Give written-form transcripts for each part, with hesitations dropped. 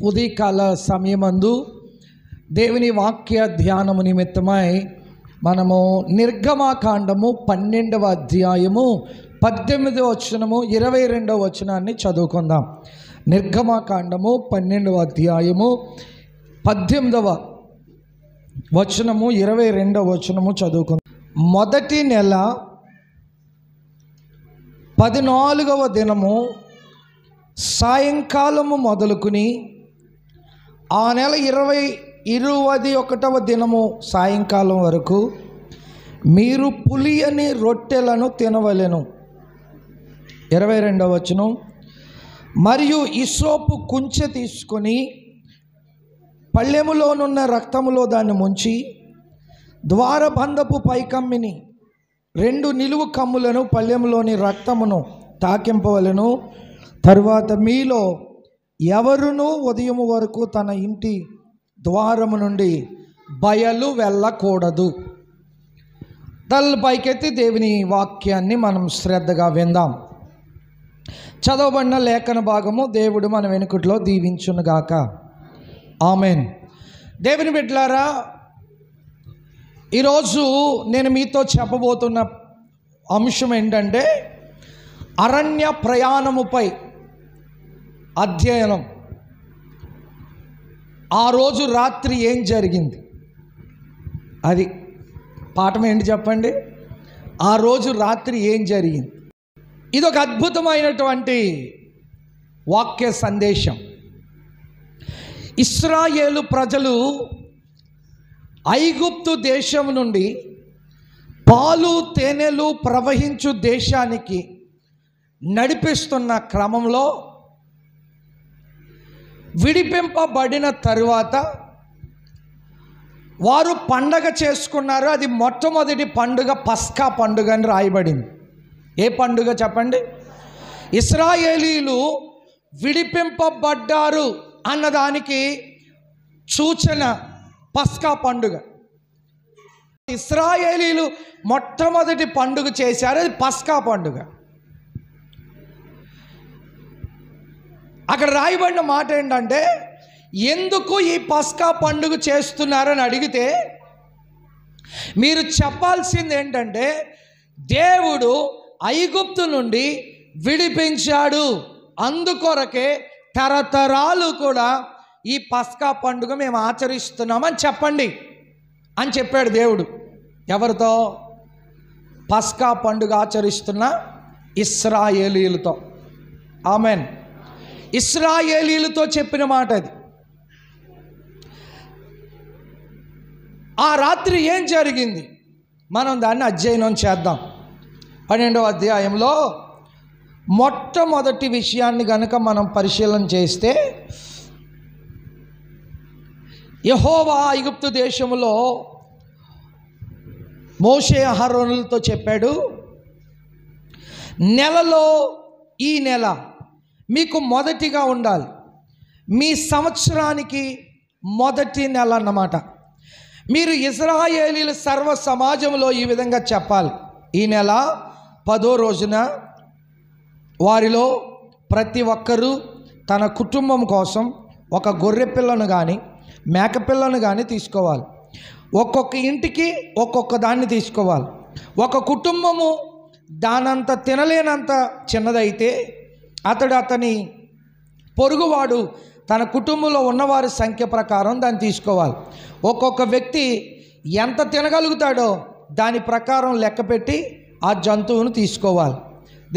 ఉదయకాల సమయమందు దేవుని వాక్య ధ్యానము నిమిత్తమై మనము నిర్గమాకాండము 12వ అధ్యాయము 18వ వచనము 22వ వచనాన్ని చదువుకుందాం. నిర్గమాకాండము 12వ అధ్యాయము 18వ వచనము 22వ వచనము చదువుకుందాం. మొదటి నెల 14వ దినము సాయంకాలము మొదలుకుని ఆ నెల 21వ దినము సాయంకాలం వరకు మీరు పులియని రొట్టెలను తినవలెను. 22వ వచనం, మరియు ఇసోపు కుంచె తీసుకొని పళ్ళెములోనున్న రక్తములో దాన్ని ముంచి ద్వారబంధపు పైకమ్మిని 2 నిలువు కమ్ములను పళ్ళెములోని రక్తమును తాకింపవలెను. తరువాత మీలో ఎవరునూ ఉదయం వరకు తన ఇంటి ద్వారము నుండి బయలు వెళ్ళకూడదు. తల పైకెత్తి దేవుని వాక్యాన్ని మనం శ్రద్ధగా విందాం. చదవబడిన లేఖన భాగము దేవుడు మన వెనుకట్లో దీవించునుగాక. ఆమెన్. దేవుని బిడ్డలారా, ఈరోజు నేను మీతో చెప్పబోతున్న అంశం ఏంటంటే అరణ్య ప్రయాణముపై అధ్యయనం. ఆ రోజు రాత్రి ఏం జరిగింది, అది పాఠం ఏంటి చెప్పండి. ఆ రోజు రాత్రి ఏం జరిగింది? ఇది ఒక అద్భుతమైనటువంటి వాక్య సందేశం. ఇశ్రాయేలు ప్రజలు ఐగుప్తు దేశం నుండి పాలు తేనెలు ప్రవహించు దేశానికి నడిపిస్తున్న క్రమంలో విడిపింపబడిన తరువాత వారు పండగ చేసుకున్నారు. అది మొట్టమొదటి పండుగ పస్కా పండుగ అని రాయబడింది. ఏ పండుగ చెప్పండి? ఇశ్రాయేలీలు విడిపింపబడ్డారు అన్నదానికి సూచన పస్కా పండుగ. ఇశ్రాయేలీలు మొట్టమొదటి పండుగ చేశారు, అది పస్కా పండుగ. అక్కడ రాయబడిన మాట ఏంటంటే, ఎందుకు ఈ పస్కా పండుగ చేస్తున్నారని అడిగితే మీరు చెప్పాల్సింది ఏంటంటే, దేవుడు ఐగుప్తు నుండి విడిపించాడు, అందుకొరకే తరతరాలు కూడా ఈ పస్కా పండుగ మేము ఆచరిస్తున్నామని చెప్పండి అని చెప్పాడు దేవుడు. ఎవరితో? పస్కా పండుగ ఆచరిస్తున్న ఇశ్రాయేలీలతో. ఆమెన్. ఇశ్రాయేలీలతో చెప్పిన మాట అది. ఆ రాత్రి ఏం జరిగింది మనం దాన్ని అధ్యయనం చేద్దాం. 12వ అధ్యాయంలో మొట్టమొదటి విషయాన్ని గనుక మనం పరిశీలన చేస్తే, యెహోవా ఐగుప్తు దేశంలో మోషే అహరోనులతో చెప్పాడు, నెలలో ఈ నెల మీకు మొదటిగా ఉండాలి. మీ సంవత్సరానికి మొదటి నెల అన్నమాట. మీరు ఇశ్రాయేలీల సర్వ సమాజంలో ఈ విధంగా చెప్పాలి, ఈ నెల 10వ రోజున వారిలో ప్రతి ఒక్కరూ తన కుటుంబం కోసం ఒక గొర్రె పిల్లను కానీ మేకపిల్లను కానీ తీసుకోవాలి. ఒక్కొక్క ఇంటికి ఒక్కొక్క దాన్ని తీసుకోవాలి. ఒక కుటుంబము దానంత తినలేనంత చిన్నదైతే అతని పొరుగువాడు తన కుటుంబంలో ఉన్నవారి సంఖ్య ప్రకారం దాన్ని తీసుకోవాలి. ఒక్కొక్క వ్యక్తి ఎంత తినగలుగుతాడో దాని ప్రకారం లెక్కపెట్టి ఆ జంతువును తీసుకోవాలి.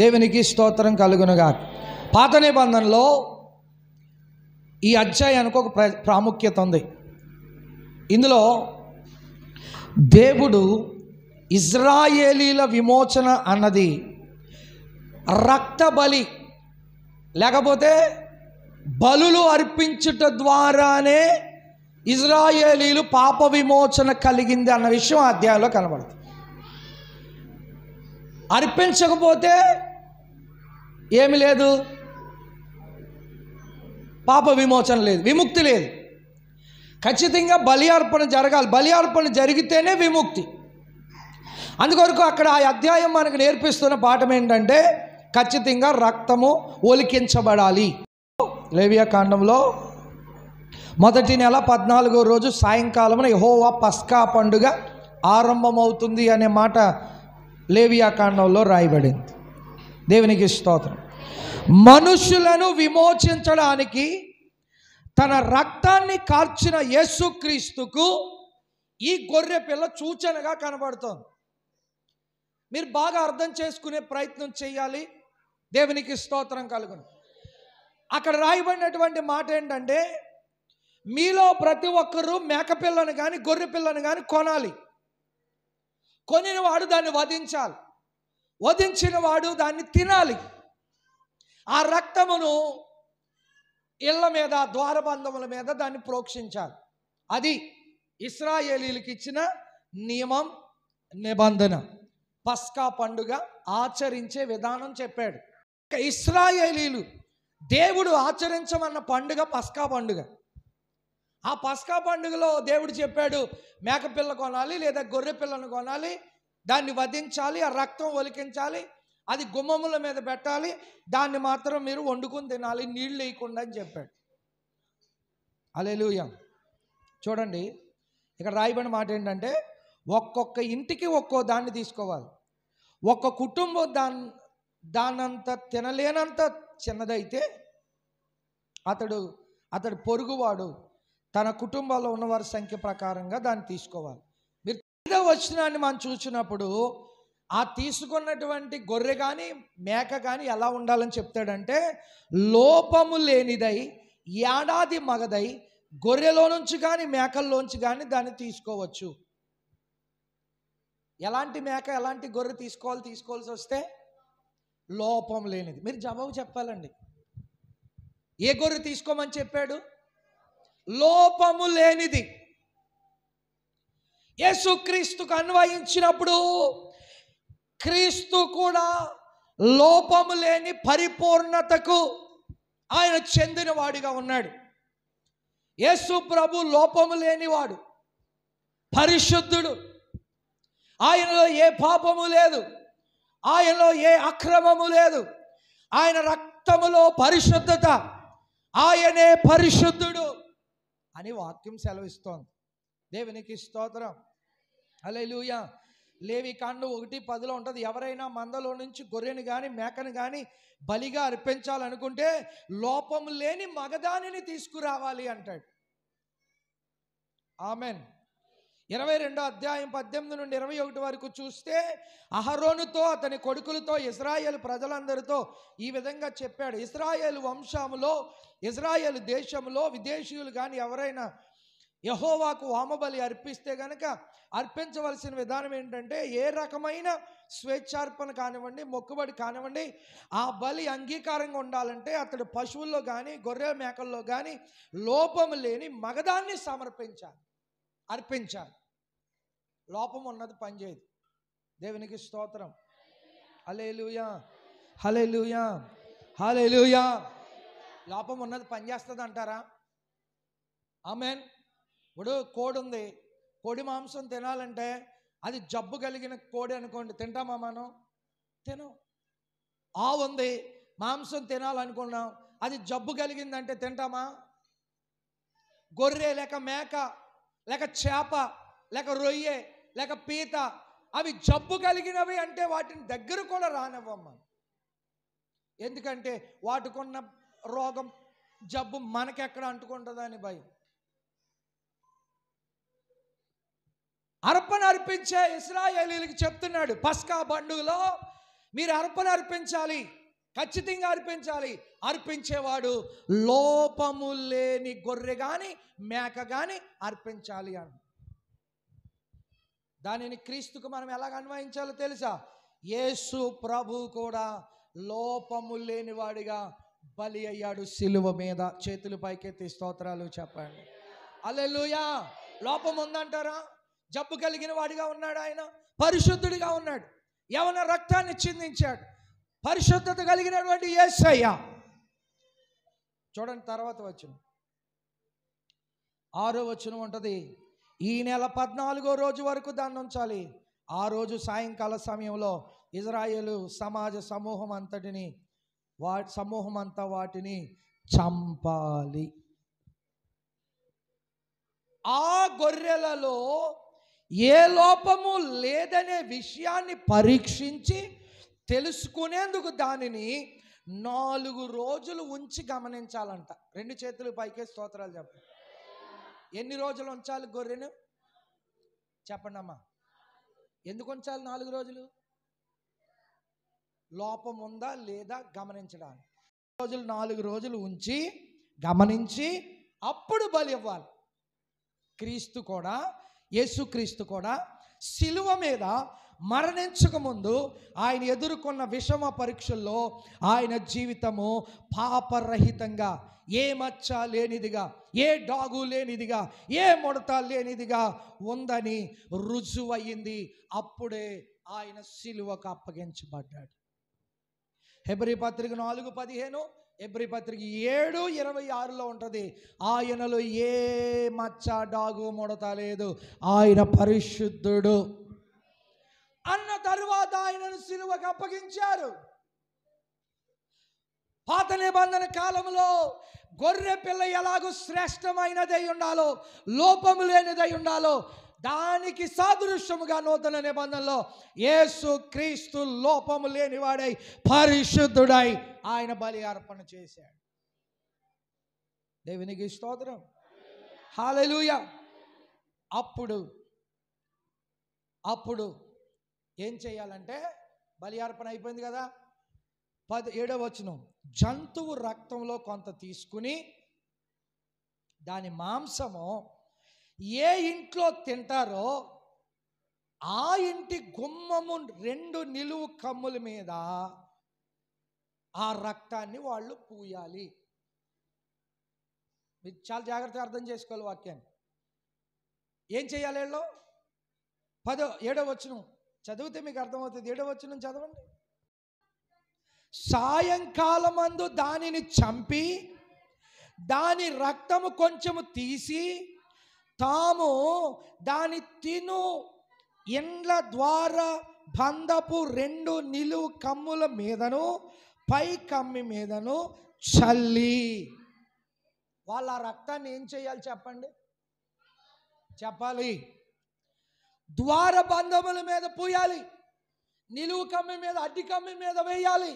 దేవునికి స్తోత్రం కలుగునుగా. పాత నిబంధనలో ఈ అధ్యాయానికి ఒక ప్రాముఖ్యత ఉంది. ఇందులో దేవుడు ఇశ్రాయేలీల విమోచన అన్నది రక్త బలి లేకపోతే బలులు అర్పించుట ద్వారానే ఇశ్రాయేలీలు పాప విమోచన కలిగింది అన్న విషయం ఆ అధ్యాయంలో కనబడుతుంది. అర్పించకపోతే ఏమి లేదు, పాప విమోచన లేదు, విముక్తి లేదు. ఖచ్చితంగా బలి అర్పణ జరగాలి. బలి అర్పణ జరిగితేనే విముక్తి. అందుకొరకు అక్కడ ఆ అధ్యాయం మనకు నేర్పిస్తున్న పాఠం ఏంటంటే, ఖచ్చితంగా రక్తము ఒలికించబడాలి. లేవియా కాండంలో మొదటి నెల 14వ రోజు సాయంకాలమున యెహోవా పస్కా పండుగ ఆరంభమవుతుంది అనే మాట లేవియాకాండంలో రాయబడింది. దేవునికి స్తోత్రం. మనుషులను విమోచించడానికి తన రక్తాన్ని కార్చిన యేసుక్రీస్తుకు ఈ గొర్రె పిల్ల సూచనగా కనబడుతోంది. మీరు బాగా అర్థం చేసుకునే ప్రయత్నం చేయాలి. దేవునికి స్తోత్రం కలుగును. అక్కడ రాయబడినటువంటి మాట ఏంటంటే, మీలో ప్రతి ఒక్కరూ మేకపిల్లను కానీ గొర్రె పిల్లను కానీ కొనాలి. కొనిన వాడు దాన్ని వధించాలి, వధించిన వాడు దాన్ని తినాలి. ఆ రక్తమును ఇళ్ళ మీద, ద్వారబంధముల మీద దాన్ని ప్రోక్షించాలి. అది ఇశ్రాయేలీలకు ఇచ్చిన నియమం, నిబంధన. పస్కా పండుగ ఆచరించే విధానం చెప్పాడు. ఇశ్రాయేలీలు దేవుడు ఆచరించమన్న పండుగ పస్కా పండుగ. ఆ పస్కా పండుగలో దేవుడు చెప్పాడు, మేకపిల్ల కొనాలి లేదా గొర్రె పిల్లను కొనాలి, దాన్ని వధించాలి, ఆ రక్తం ఒలికించాలి, అది గుమ్మముల మీద పెట్టాలి, దాన్ని మాత్రం మీరు వండుకుని తినాలి, నీళ్ళు వేయకుండా అని చెప్పాడు. హల్లెలూయా. చూడండి, ఇక్కడ రాయబడిన మాట ఏంటంటే, ఒక్కొక్క ఇంటికి ఒక్కో దాన్ని తీసుకోవాలి. ఒక్క కుటుంబం దానంత తినలేనంత చిన్నదైతే అతడు పొరుగువాడు తన కుటుంబంలో ఉన్నవారి సంఖ్య ప్రకారంగా దాన్ని తీసుకోవాలి. మీరు 5వ వచనాన్ని మనం చూసినప్పుడు, ఆ తీసుకున్నటువంటి గొర్రె కానీ మేక కానీ ఎలా ఉండాలని చెప్తాడంటే, లోపము లేనిదై ఏడాది మగదై గొర్రెలో నుంచి కానీ మేకల్లోంచి కానీ దాన్ని తీసుకోవచ్చు. ఎలాంటి మేక ఎలాంటి గొర్రె తీసుకోవాల్సి వస్తే లోపం లేనిది. మీరు జవాబు చెప్పాలండి. ఏ గొర్రె తీసుకోమని చెప్పాడు? లోపము లేనిది. యేసుక్రీస్తుకు అన్వయించినప్పుడు క్రీస్తు కూడా లోపము లేని పరిపూర్ణతకు ఆయన చెందిన వాడిగా ఉన్నాడు. యేసు ప్రభు లోపము లేనివాడు, పరిశుద్ధుడు. ఆయనలో ఏ పాపము లేదు, ఆయనలో ఏ అక్రమము లేదు. ఆయన రక్తములో పరిశుద్ధత, ఆయనే పరిశుద్ధుడు అని వాక్యం సెలవిస్తోంది. దేవునికి స్తోత్రం. హల్లెలూయా. లేవికాండం 1:10 ఉంటుంది, ఎవరైనా మందలో నుంచి గొర్రెని కానీ మేకను కానీ బలిగా అర్పించాలనుకుంటే లోపము లేని మగదానిని తీసుకురావాలి అంటాడు. ఆమెన్. 22వ అధ్యాయం 18 నుండి 21 వరకు చూస్తే, అహరోనుతో అతని కొడుకులతో ఇశ్రాయేలు ప్రజలందరితో ఈ విధంగా చెప్పాడు. ఇశ్రాయేలు వంశములో, ఇశ్రాయేలు దేశంలో విదేశీయులు కానీ ఎవరైనా యెహోవాకు హోమబలి అర్పిస్తే గనక అర్పించవలసిన విధానం ఏంటంటే, ఏ రకమైన స్వేచ్ఛార్పణ కానివ్వండి, మొక్కుబడి కానివ్వండి, ఆ బలి అంగీకారంగా ఉండాలంటే అతడు పశువుల్లో కానీ గొర్రె మేకల్లో కానీ లోపము లేని మగదాన్ని అర్పించాలి. లోపం ఉన్నది పనిచేయదు. దేవునికి స్తోత్రం. హల్లెలూయా, హల్లెలూయా, హల్లెలూయా. లోపం ఉన్నది పనిచేస్తుంది అంటారా? ఆమెన్. ఇప్పుడు కోడి ఉంది, కోడి మాంసం తినాలంటే అది జబ్బు కలిగిన కోడి అనుకోండి, తింటామా మనం? తినం. ఆవు ఉంది, మాంసం తినాలనుకున్నాం, అది జబ్బు కలిగిందంటే తింటామా? గొర్రె లేక మేక లేక చేప లేక రొయ్యే లేక పీత, అవి జబ్బు కలిగినవి అంటే వాటిని దగ్గర కూడా రానివ్వమ్మా. ఎందుకంటే వాటికున్న రోగం, జబ్బు మనకెక్కడ అంటుకుంటుందని భయం. అర్పణ అర్పించే ఇశ్రాయేలీయులకు చెప్తున్నాడు, పస్కా పండుగలో మీరు అర్పణ అర్పించాలి, ఖచ్చితంగా అర్పించాలి. అర్పించేవాడు లోపము లేని గొర్రె కానీ మేక కానీ అర్పించాలి అని. దానిని క్రీస్తుకు మనం ఎలాగ అన్వయించాలో తెలుసా? యేసు ప్రభు కూడా లోపము లేనివాడిగా బలి అయ్యాడు సిలువ మీద. చేతులు పైకెత్తి స్తోత్రాలు చెప్పండి. హల్లెలూయా. లోపం ఉందంటారా? జబ్బు కలిగిన వాడిగా ఉన్నాడు ఆయన, పరిశుద్ధుడిగా ఉన్నాడు, యవన రక్తాన్ని చిందించాడు, పరిశుద్ధత కలిగినటువంటి యేసయ్య. చూడండి తర్వాత వచనం, 6వ వచనం ఉంటుంది, ఈ నెల 14వ రోజు వరకు దాన్ని ఉంచాలి. ఆ రోజు సాయంకాల సమయంలో ఇజ్రాయేలు సమాజ సమూహం అంతా వాటిని చంపాలి. ఆ గొర్రెలలో ఏ లోపము లేదనే విషయాన్ని పరీక్షించి తెలుసుకునేందుకు దానిని 4 రోజులు ఉంచి గమనించాలంట. 2 చేతులు పైకే స్తోత్రాలు చెప్పండి. ఎన్ని రోజులు ఉంచాలి గొర్రెను చెప్పండి అమ్మా. ఎందుకు ఉంచాలి 4 రోజులు? లోపం ఉందా లేదా గమనించడానికి. 4 రోజులు ఉంచి గమనించి అప్పుడు బలి ఇవ్వాలి. క్రీస్తు కూడా, యేసుక్రీస్తు కూడా శిలువ మీద మరణించక ముందు ఆయన ఎదుర్కొన్న విషమ పరీక్షల్లో ఆయన జీవితము పాపరహితంగా, ఏ మచ్చ లేనిదిగా, ఏ డాగు లేనిదిగా, ఏ ముడత లేనిదిగా ఉందని రుజువయ్యింది. అప్పుడే ఆయన శిలువకు అప్పగించబడ్డాడు. హెబ్రీ పత్రిక 4:15, హెబ్రీ పత్రిక 7:26లో ఉంటుంది. ఆయనలో ఏ మచ్చ డాగు ముడత లేదు, ఆయన పరిశుద్ధుడు అన్న తరువాత ఆయనను శిలువకు అప్పగించారు. పాత నిబంధన కాలంలో గొర్రె పిల్ల ఎలాగూ శ్రేష్టమైనదై ఉండాలో, లోపము లేనిదై ఉండాలో, దానికి సాదృశ్యముగా నూతన నిబంధనలో యేసు క్రీస్తు లోపము లేనివాడై పరిశుద్ధుడై ఆయన బలి అర్పణ చేశాడు. దేవునికి స్తోత్రం, హల్లెలూయా. అప్పుడు ఏం చేయాలంటే, బలి అర్పణ అయిపోయింది కదా. 17వ వచనం, జంతువు రక్తంలో కొంత తీసుకుని దాని మాంసము ఏ ఇంట్లో తింటారో ఆ ఇంటి గుమ్మము 2 నిలువు కమ్ముల మీద ఆ రక్తాన్ని వాళ్ళు పూయాలి. మీరు చాలా జాగ్రత్తగా అర్థం చేసుకోవాలి వాక్యాన్ని. ఏం చేయాలి వీళ్ళు? 7వ వచనం చదివితే మీకు అర్థమవుతుంది. 7వ వచనం చదవండి. సాయంకాలమందు దానిని చంపి దాని రక్తము కొంచెము తీసి తాము దాని తిను ఇండ్ల ద్వార బంధపు 2 నిలువు కమ్ముల మీదను పై కమ్మి మీదను చల్లి, వాళ్ళ రక్తాన్ని ఏం చేయాలి చెప్పండి? చెప్పాలి. ద్వార బంధముల మీద పూయాలి, నిలువు కమ్మి మీద, అడ్డి కమ్మి మీద వేయాలి.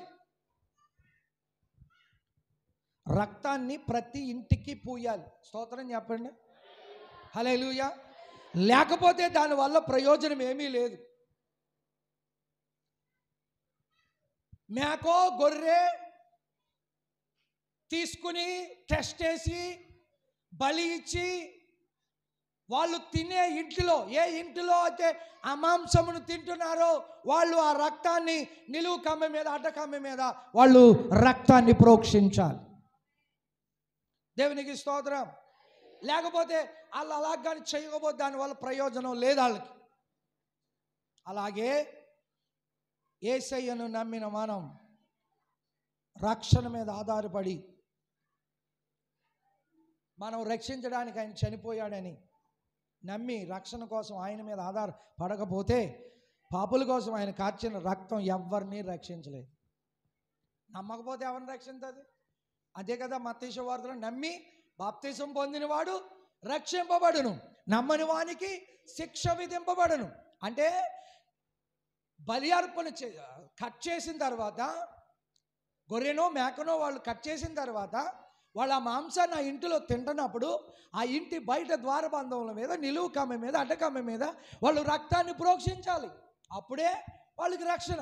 రక్తాన్ని ప్రతి ఇంటికి పూయాలి. స్తోత్రం చెప్పండి, హల్లెలూయా. లేకపోతే దానివల్ల ప్రయోజనం ఏమీ లేదు. మేకో గొర్రె తీసుకుని టెస్ట్ చేసి బలి ఇచ్చి వాళ్ళు తినే ఇంటిలో, ఏ ఇంటిలో అయితే ఆ మాంసమును తింటున్నారో వాళ్ళు ఆ రక్తాన్ని నిలువు కమ్మి మీద, అడ్డ కమ్మి మీద వాళ్ళు రక్తాన్ని ప్రోక్షించాలి. దేవునికి స్తోత్రం. లేకపోతే వాళ్ళు అలాగని చేయకపోతే దానివల్ల ప్రయోజనం లేదు వాళ్ళకి. అలాగే యేసయ్యను నమ్మిన మనం రక్షణ మీద ఆధారపడి, మనం రక్షించడానికి ఆయన చనిపోయాడని నమ్మి రక్షణ కోసం ఆయన మీద ఆధారపడకపోతే పాపుల కోసం ఆయన కార్చిన రక్తం ఎవరిని రక్షించలేదు. నమ్మకపోతే ఎవరిని రక్షించదు? అదే కదా మత్తయి సువార్తలో, నమ్మి బాప్తిసం పొందినవాడు రక్షింపబడును, నమ్మని వానికి శిక్ష విధింపబడును. అంటే బలి అర్పణ కట్ చేసిన తర్వాత, గొర్రెనో మేకనో వాళ్ళు కట్ చేసిన తర్వాత వాళ్ళు ఆ మాంసాన్ని ఆ ఇంటిలో తింటున్నప్పుడు ఆ ఇంటి బయట ద్వారబంధముల మీద, నిలువు కమ్మె మీద, అడ్డకమ్మె మీద వాళ్ళు రక్తాన్ని ప్రోక్షించాలి. అప్పుడే వాళ్ళకి రక్షణ,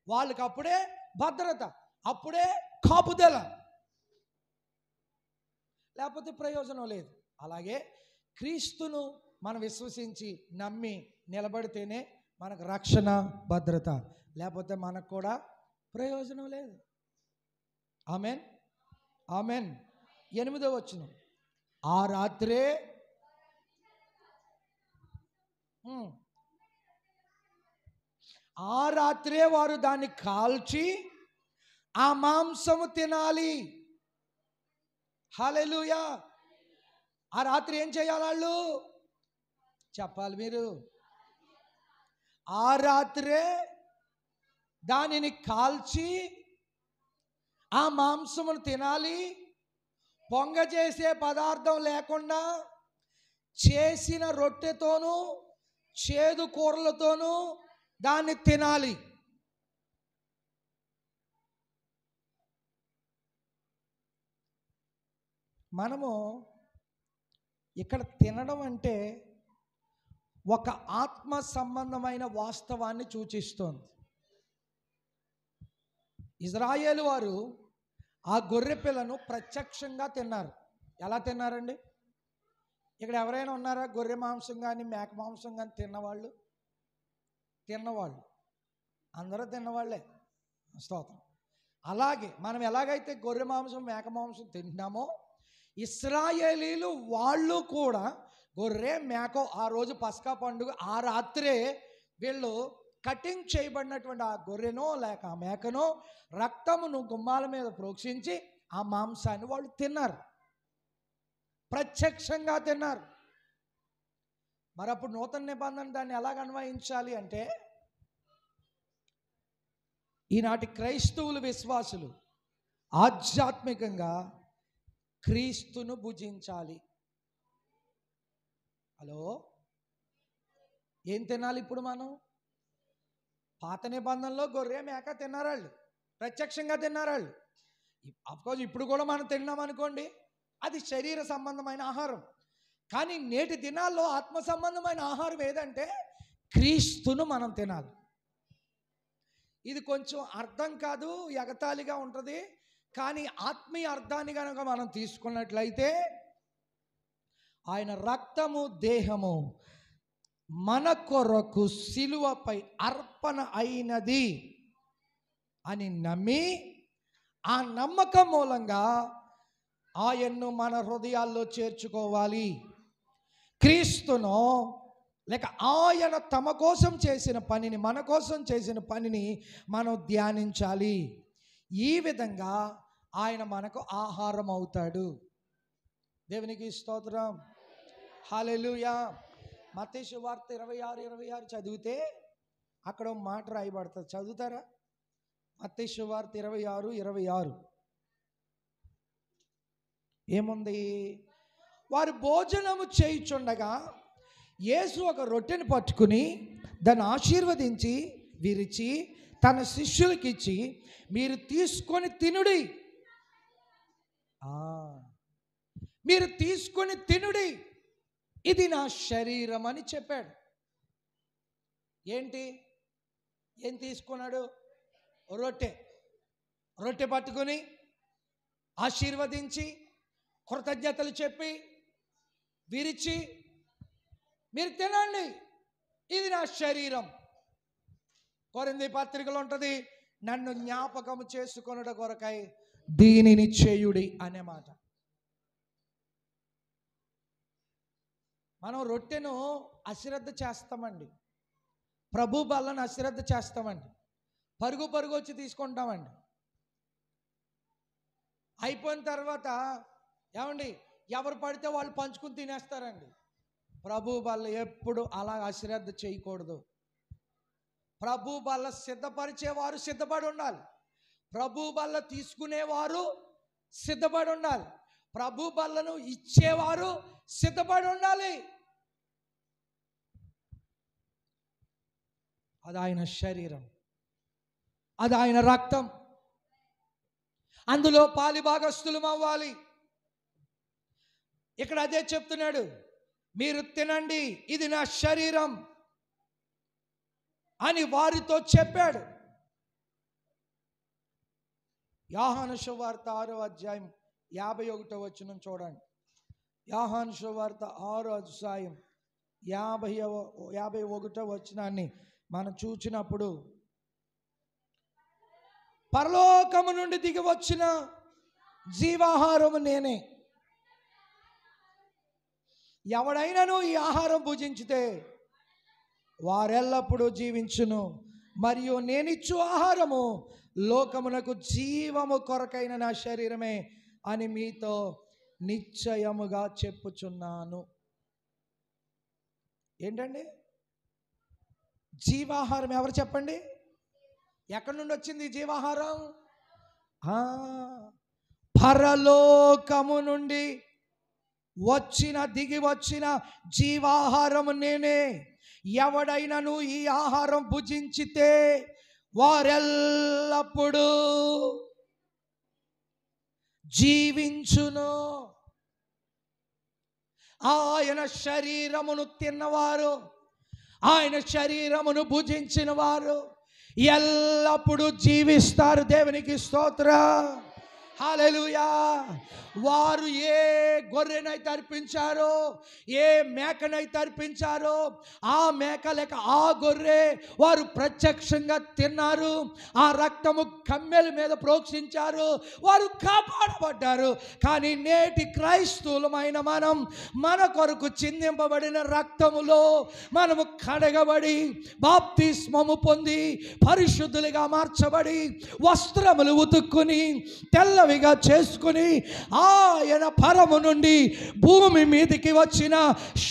వాళ్ళకి అప్పుడే భద్రత, అప్పుడే కాపుదల. లేకపోతే ప్రయోజనం లేదు. అలాగే క్రీస్తును మనం విశ్వసించి నమ్మి నిలబడితేనే మనకు రక్షణ, భద్రత. లేకపోతే మనకు కూడా ప్రయోజనం లేదు. Amen, amen. 8వ వచనం, ఆ రాత్రే వారు దాన్ని కాల్చి ఆ మాంసము తినాలి. హల్లెలూయా. ఆ రాత్రి ఏం చేయాలి వాళ్ళు? చెప్పాలి మీరు. ఆ రాత్రే దానిని కాల్చి ఆ మాంసమును తినాలి. పొంగ చేసే పదార్థం లేకుండా చేసిన రొట్టెతోనూ చేదు కూరలతోనూ దాన్ని తినాలి. మనము ఇక్కడ తినడం అంటే ఒక ఆత్మ సంబంధమైన వాస్తవాన్ని సూచిస్తోంది. ఇజ్రాయేలు వారు ఆ గొర్రె పిల్లను ప్రత్యక్షంగా తిన్నారు. ఎలా తిన్నారండి? ఇక్కడ ఎవరైనా ఉన్నారా గొర్రె మాంసం కానీ మేక మాంసం కానీ తిన్నవాళ్ళు? అందరూ తిన్నవాళ్ళే. స్తోత్రం. అలాగే మనం ఎలాగైతే గొర్రె మాంసం మేక మాంసం తింటున్నామో ఇశ్రాయేలీలు వాళ్ళు కూడా గొర్రె మేక ఆ రోజు పస్కా పండుగ ఆ రాత్రే వీళ్ళు కటింగ్ చేయబడినటువంటి ఆ గొర్రెనో లేక ఆ మేకనో రక్తమును గుమ్మాల మీద ప్రోక్షించి ఆ మాంసాన్ని వాళ్ళు తిన్నారు, ప్రత్యక్షంగా తిన్నారు. మరి అప్పుడు నూతన నిబంధన దాన్ని ఎలాగ అన్వయించాలి అంటే ఈనాటి క్రైస్తవులు విశ్వాసులు ఆధ్యాత్మికంగా క్రీస్తును భుజించాలి. హలో, ఏం తినాలి ఇప్పుడు మనం? పాత నిబంధనలో గొర్రె మేక తిన్నారాళ్ళు, ప్రత్యక్షంగా తిన్నారాళ్ళు. అఫ్కోర్స్ ఇప్పుడు కూడా మనం తిన్నాం అనుకోండి, అది శరీర సంబంధమైన ఆహారం. కానీ నేటి దినాల్లో ఆత్మ సంబంధమైన ఆహారం ఏదంటే క్రీస్తును మనం తినాలి. ఇది కొంచెం అర్థం కాదు, ఎగతాళిగా ఉంటుంది. కానీ ఆత్మీయ అర్థాన్ని కనుక మనం తీసుకున్నట్లయితే ఆయన రక్తము దేహము మన కొరకు సిలువపై అర్పణ అయినది అని నమ్మి ఆ నమ్మకం మూలంగా ఆయన్ను మన హృదయాల్లో చేర్చుకోవాలి. క్రీస్తును లేక ఆయన తమ కోసం చేసిన పనిని, మన కోసం చేసిన పనిని మనం ధ్యానించాలి. ఈ విధంగా ఆయన మనకు ఆహారం అవుతాడు. దేవునికి స్తోత్రం. హల్లెలూయా. మత్తయి సువార్త 26:26 చదివితే అక్కడ మాట రాయబడుతుంది, చదువుతారా? మత్తయి సువార్త 26:26 ఏముంది? వారు భోజనము చేయుచుండగా యేసు ఒక రొట్టెను పట్టుకుని దాన్ని ఆశీర్వదించి విరిచి తన శిష్యులకి ఇచ్చి, మీరు తీసుకొని తినుడి, మీరు తీసుకొని తినుడి, ఇది నా శరీరం అని చెప్పాడు. ఏంటి? ఏం తీసుకున్నాడు? రొట్టె పట్టుకుని ఆశీర్వదించి కృతజ్ఞతలు చెప్పి విరిచి, మీరు తినండి, ఇది నా శరీరం. కొరింథీ పత్రికలో ఉంటుంది, నన్ను జ్ఞాపకం చేసుకొనుట కొరకై దీనిని చేయుడి అనే మాట. మనం రొట్టెను అశ్రద్ధ చేస్తామండి, ప్రభు బల్లను అశ్రద్ధ చేస్తామండి, పరుగు వచ్చి తీసుకుంటామండి. అయిపోయిన తర్వాత ఏమండి ఎవరు పడితే వాళ్ళు పంచుకుని తినేస్తారండి. ప్రభు బల్ల ఎప్పుడు అలా అశ్రద్ధ చేయకూడదు. ప్రభు బల్ల సిద్ధపరిచేవారు సిద్ధపడి ఉండాలి, ప్రభు బల్ల తీసుకునేవారు సిద్ధపడి ఉండాలి, ప్రభు బల్లను ఇచ్చేవారు సిద్ధపడి ఉండాలి. అది ఆయన శరీరం, అది ఆయన రక్తం, అందులో పాలిభాగస్తులం అవ్వాలి. ఇక్కడ అదే చెప్తున్నాడు, మీరు తినండి, ఇది నా శరీరం అని వారితో చెప్పాడు. యోహాను సువార్త 6:51 చూడండి. యోహాను సువార్త 6:51 మనం చూచినప్పుడు, పరలోకము నుండి దిగి వచ్చిన జీవాహారము నేనే, ఎవడైనాను ఈ ఆహారం భుజించితే వారెల్లప్పుడూ జీవించును, మరియు నేనిచ్చు ఆహారము లోకమునకు జీవము కొరకైన నా శరీరమే అని మీతో నిశ్చయముగా చెప్పుచున్నాను. ఏంటండి జీవాహారం? ఎవరు చెప్పండి? ఎక్కడి నుండి వచ్చింది జీవాహారం? పరలోకము నుండి దిగి వచ్చిన జీవాహారము నేనే. ఎవడైనను ఈ ఆహారం భుజించితే వారెల్లప్పుడూ జీవించును. ఆయన శరీరమును తిన్నవారు, ఆయన శరీరమును భుజించిన వారు ఎల్లప్పుడూ జీవిస్తారు. దేవునికి స్తోత్రం. హల్లెలూయా. వారు ఏ గొర్రెనైతే అర్పించారో, ఏ మేకనైతే అర్పించారో, ఆ మేక లేక ఆ గొర్రె వారు ప్రత్యక్షంగా తిన్నారు. ఆ రక్తము కమ్మెల మీద ప్రోక్షించారు, వారు కాపాడబడ్డారు. కానీ నేటి క్రైస్తవులమైన మనం మన కొరకు చిందింపబడిన రక్తములో మనము కడగబడి బాప్తిస్మము పొంది పరిశుద్ధులుగా మార్చబడి వస్త్రములు ఉతుక్కుని తెల్లవిగా చేసుకుని ఆయన పరము నుండి భూమి మీదకి వచ్చిన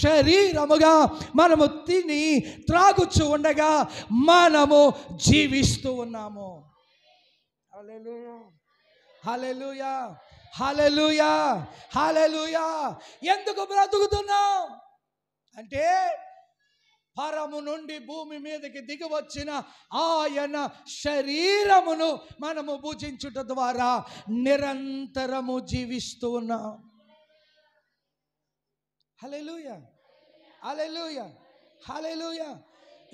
శరీరముగా మనము తిని త్రాగుచూ ఉండగా మనము జీవిస్తూ ఉన్నాము. హల్లెలూయా, హల్లెలూయా, హల్లెలూయా, హల్లెలూయా. ఎందుకు బ్రతుకుతున్నాం అంటే పరము నుండి భూమి మీదకి దిగి వచ్చిన ఆయన శరీరమును మనము భుజించుట ద్వారా నిరంతరము జీవిస్తూ ఉన్నాం. హల్లెలూయా, హల్లెలూయా, హల్లెలూయా.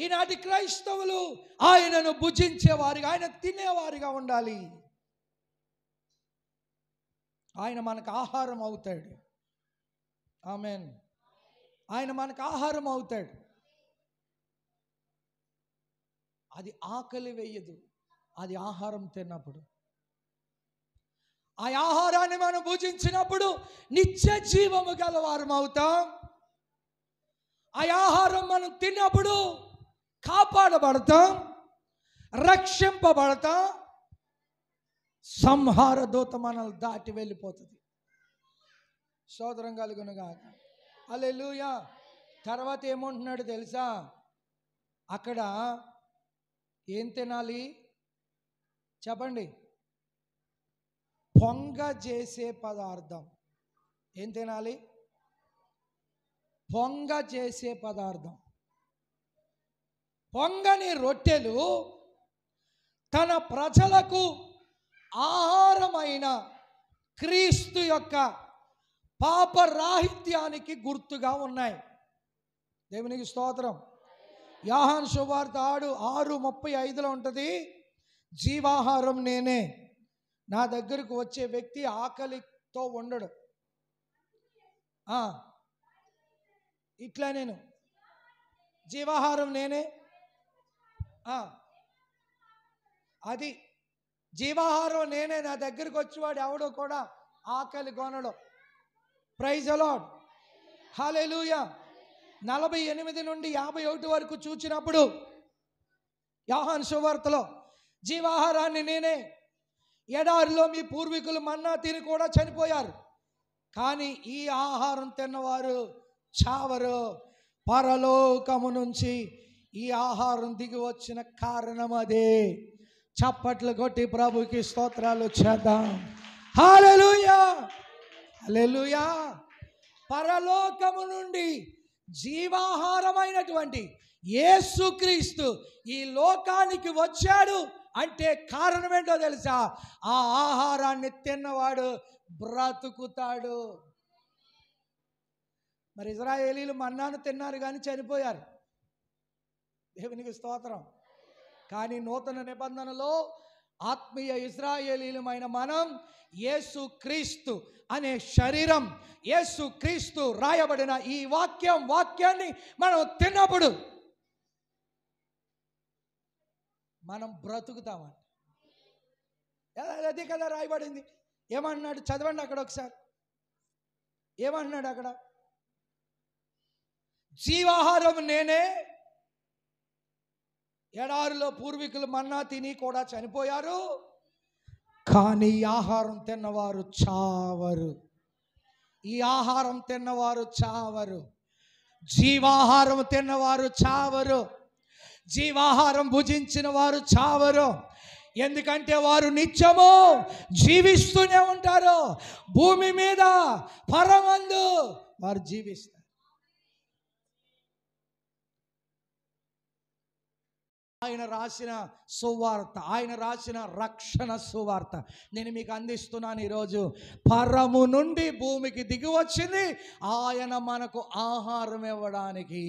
ఈనాటి క్రైస్తవులు ఆయనను భుజించేవారిగా, ఆయన తినేవారిగా ఉండాలి. ఆయన మనకు ఆహారం అవుతాడు. ఆమేన్. ఆయన మనకు ఆహారం అవుతాడు. అది ఆకలి వేయదు, అది ఆహారం తిన్నప్పుడు. ఆ ఆహారాన్ని మనం భుజించినప్పుడు నిత్య జీవము గలవారం అవుతాం. ఆ ఆహారం మనం తిన్నప్పుడు కాపాడబడతాం, రక్షింపబడతాం. సంహార దూత మనల్ని దాటి వెళ్ళిపోతుంది. స్తోత్రం కలుగునుగాక. హల్లెలూయా. తర్వాత ఏమంటున్నాడు తెలుసా? అక్కడ ఏం తినాలి చెప్పండి? పొంగ చేసే పదార్థం. ఏం తినాలి? పొంగ చేసే పదార్థం. పొంగని రొట్టెలు తన ప్రజలకు ఆహారమైన క్రీస్తు యొక్క పాపరాహిత్యానికి గుర్తుగా ఉన్నాయి. దేవునికి స్తోత్రం. యోహాను సువార్త 6:35 ఉంటుంది. జీవాహారం నేనే. నా దగ్గరకు వచ్చే వ్యక్తి ఆకలితో ఉండడు. ఇట్లా నేను జీవాహారం నేనే. అది జీవాహారం నేనే. నా దగ్గరకు వచ్చేవాడు ఎవడో కూడా ఆకలి కొనడు. Praise the lord. హల్లెలూయా. 48 నుండి 51 వరకు చూచినప్పుడు యోహాను సువార్తలో జీవాహారాన్ని నేనే. ఎడారిలో మీ పూర్వీకులు మన్నా తిని కూడా చనిపోయారు, కానీ ఈ ఆహారం తిన్నవారు చావరు. పరలోకము నుంచి ఈ ఆహారం దిగి వచ్చిన కారణం అదే. చప్పట్లు కొట్టి ప్రభుకి స్తోత్రాలు చేద్దాం. హల్లెలూయా, హల్లెలూయా. పరలోకము నుండి జీవాహారమైనటువంటి యేసుక్రీస్తు ఈ లోకానికి వచ్చాడు అంటే కారణం ఏంటో తెలుసా? ఆ ఆహారాన్ని తిన్నవాడు బ్రతుకుతాడు. మరి ఇశ్రాయేలీలు మన్నాను తిన్నారు కానీ చనిపోయారు. దేవునికి స్తోత్రం. కానీ నూతన నిబంధనలో ఆత్మీయ ఇశ్రాయేలీలమైన మనం యేసుక్రీస్తు అనే శరీరం, యేసుక్రీస్తు రాయబడిన ఈ వాక్యాన్ని మనం తిన్నప్పుడు మనం బ్రతుకుతామంట. అదే కదా రాయబడింది. ఏమన్నాడు చదవండి అక్కడ ఒకసారి. ఏమన్నాడు అక్కడ? జీవాహారం నేనే. ఎడారిలో పూర్వీకులు మన్నా తిని కూడా చనిపోయారు, కానీ ఈ ఆహారం తిన్నవారు చావరు. ఈ ఆహారం తిన్నవారు చావరు. జీవాహారం తిన్నవారు చావరు. జీవాహారం భుజించిన వారు చావరు. ఎందుకంటే వారు నిత్యము జీవిస్తూనే ఉంటారు. భూమి మీద పరమందు వారు జీవిస్తారు. ఆయన రాసిన సువార్త, ఆయన రాసిన రక్షణ సువార్త నేను మీకు అందిస్తున్నాను ఈరోజు. పరము నుండి భూమికి దిగి వచ్చింది ఆయన మనకు ఆహారం ఇవ్వడానికి.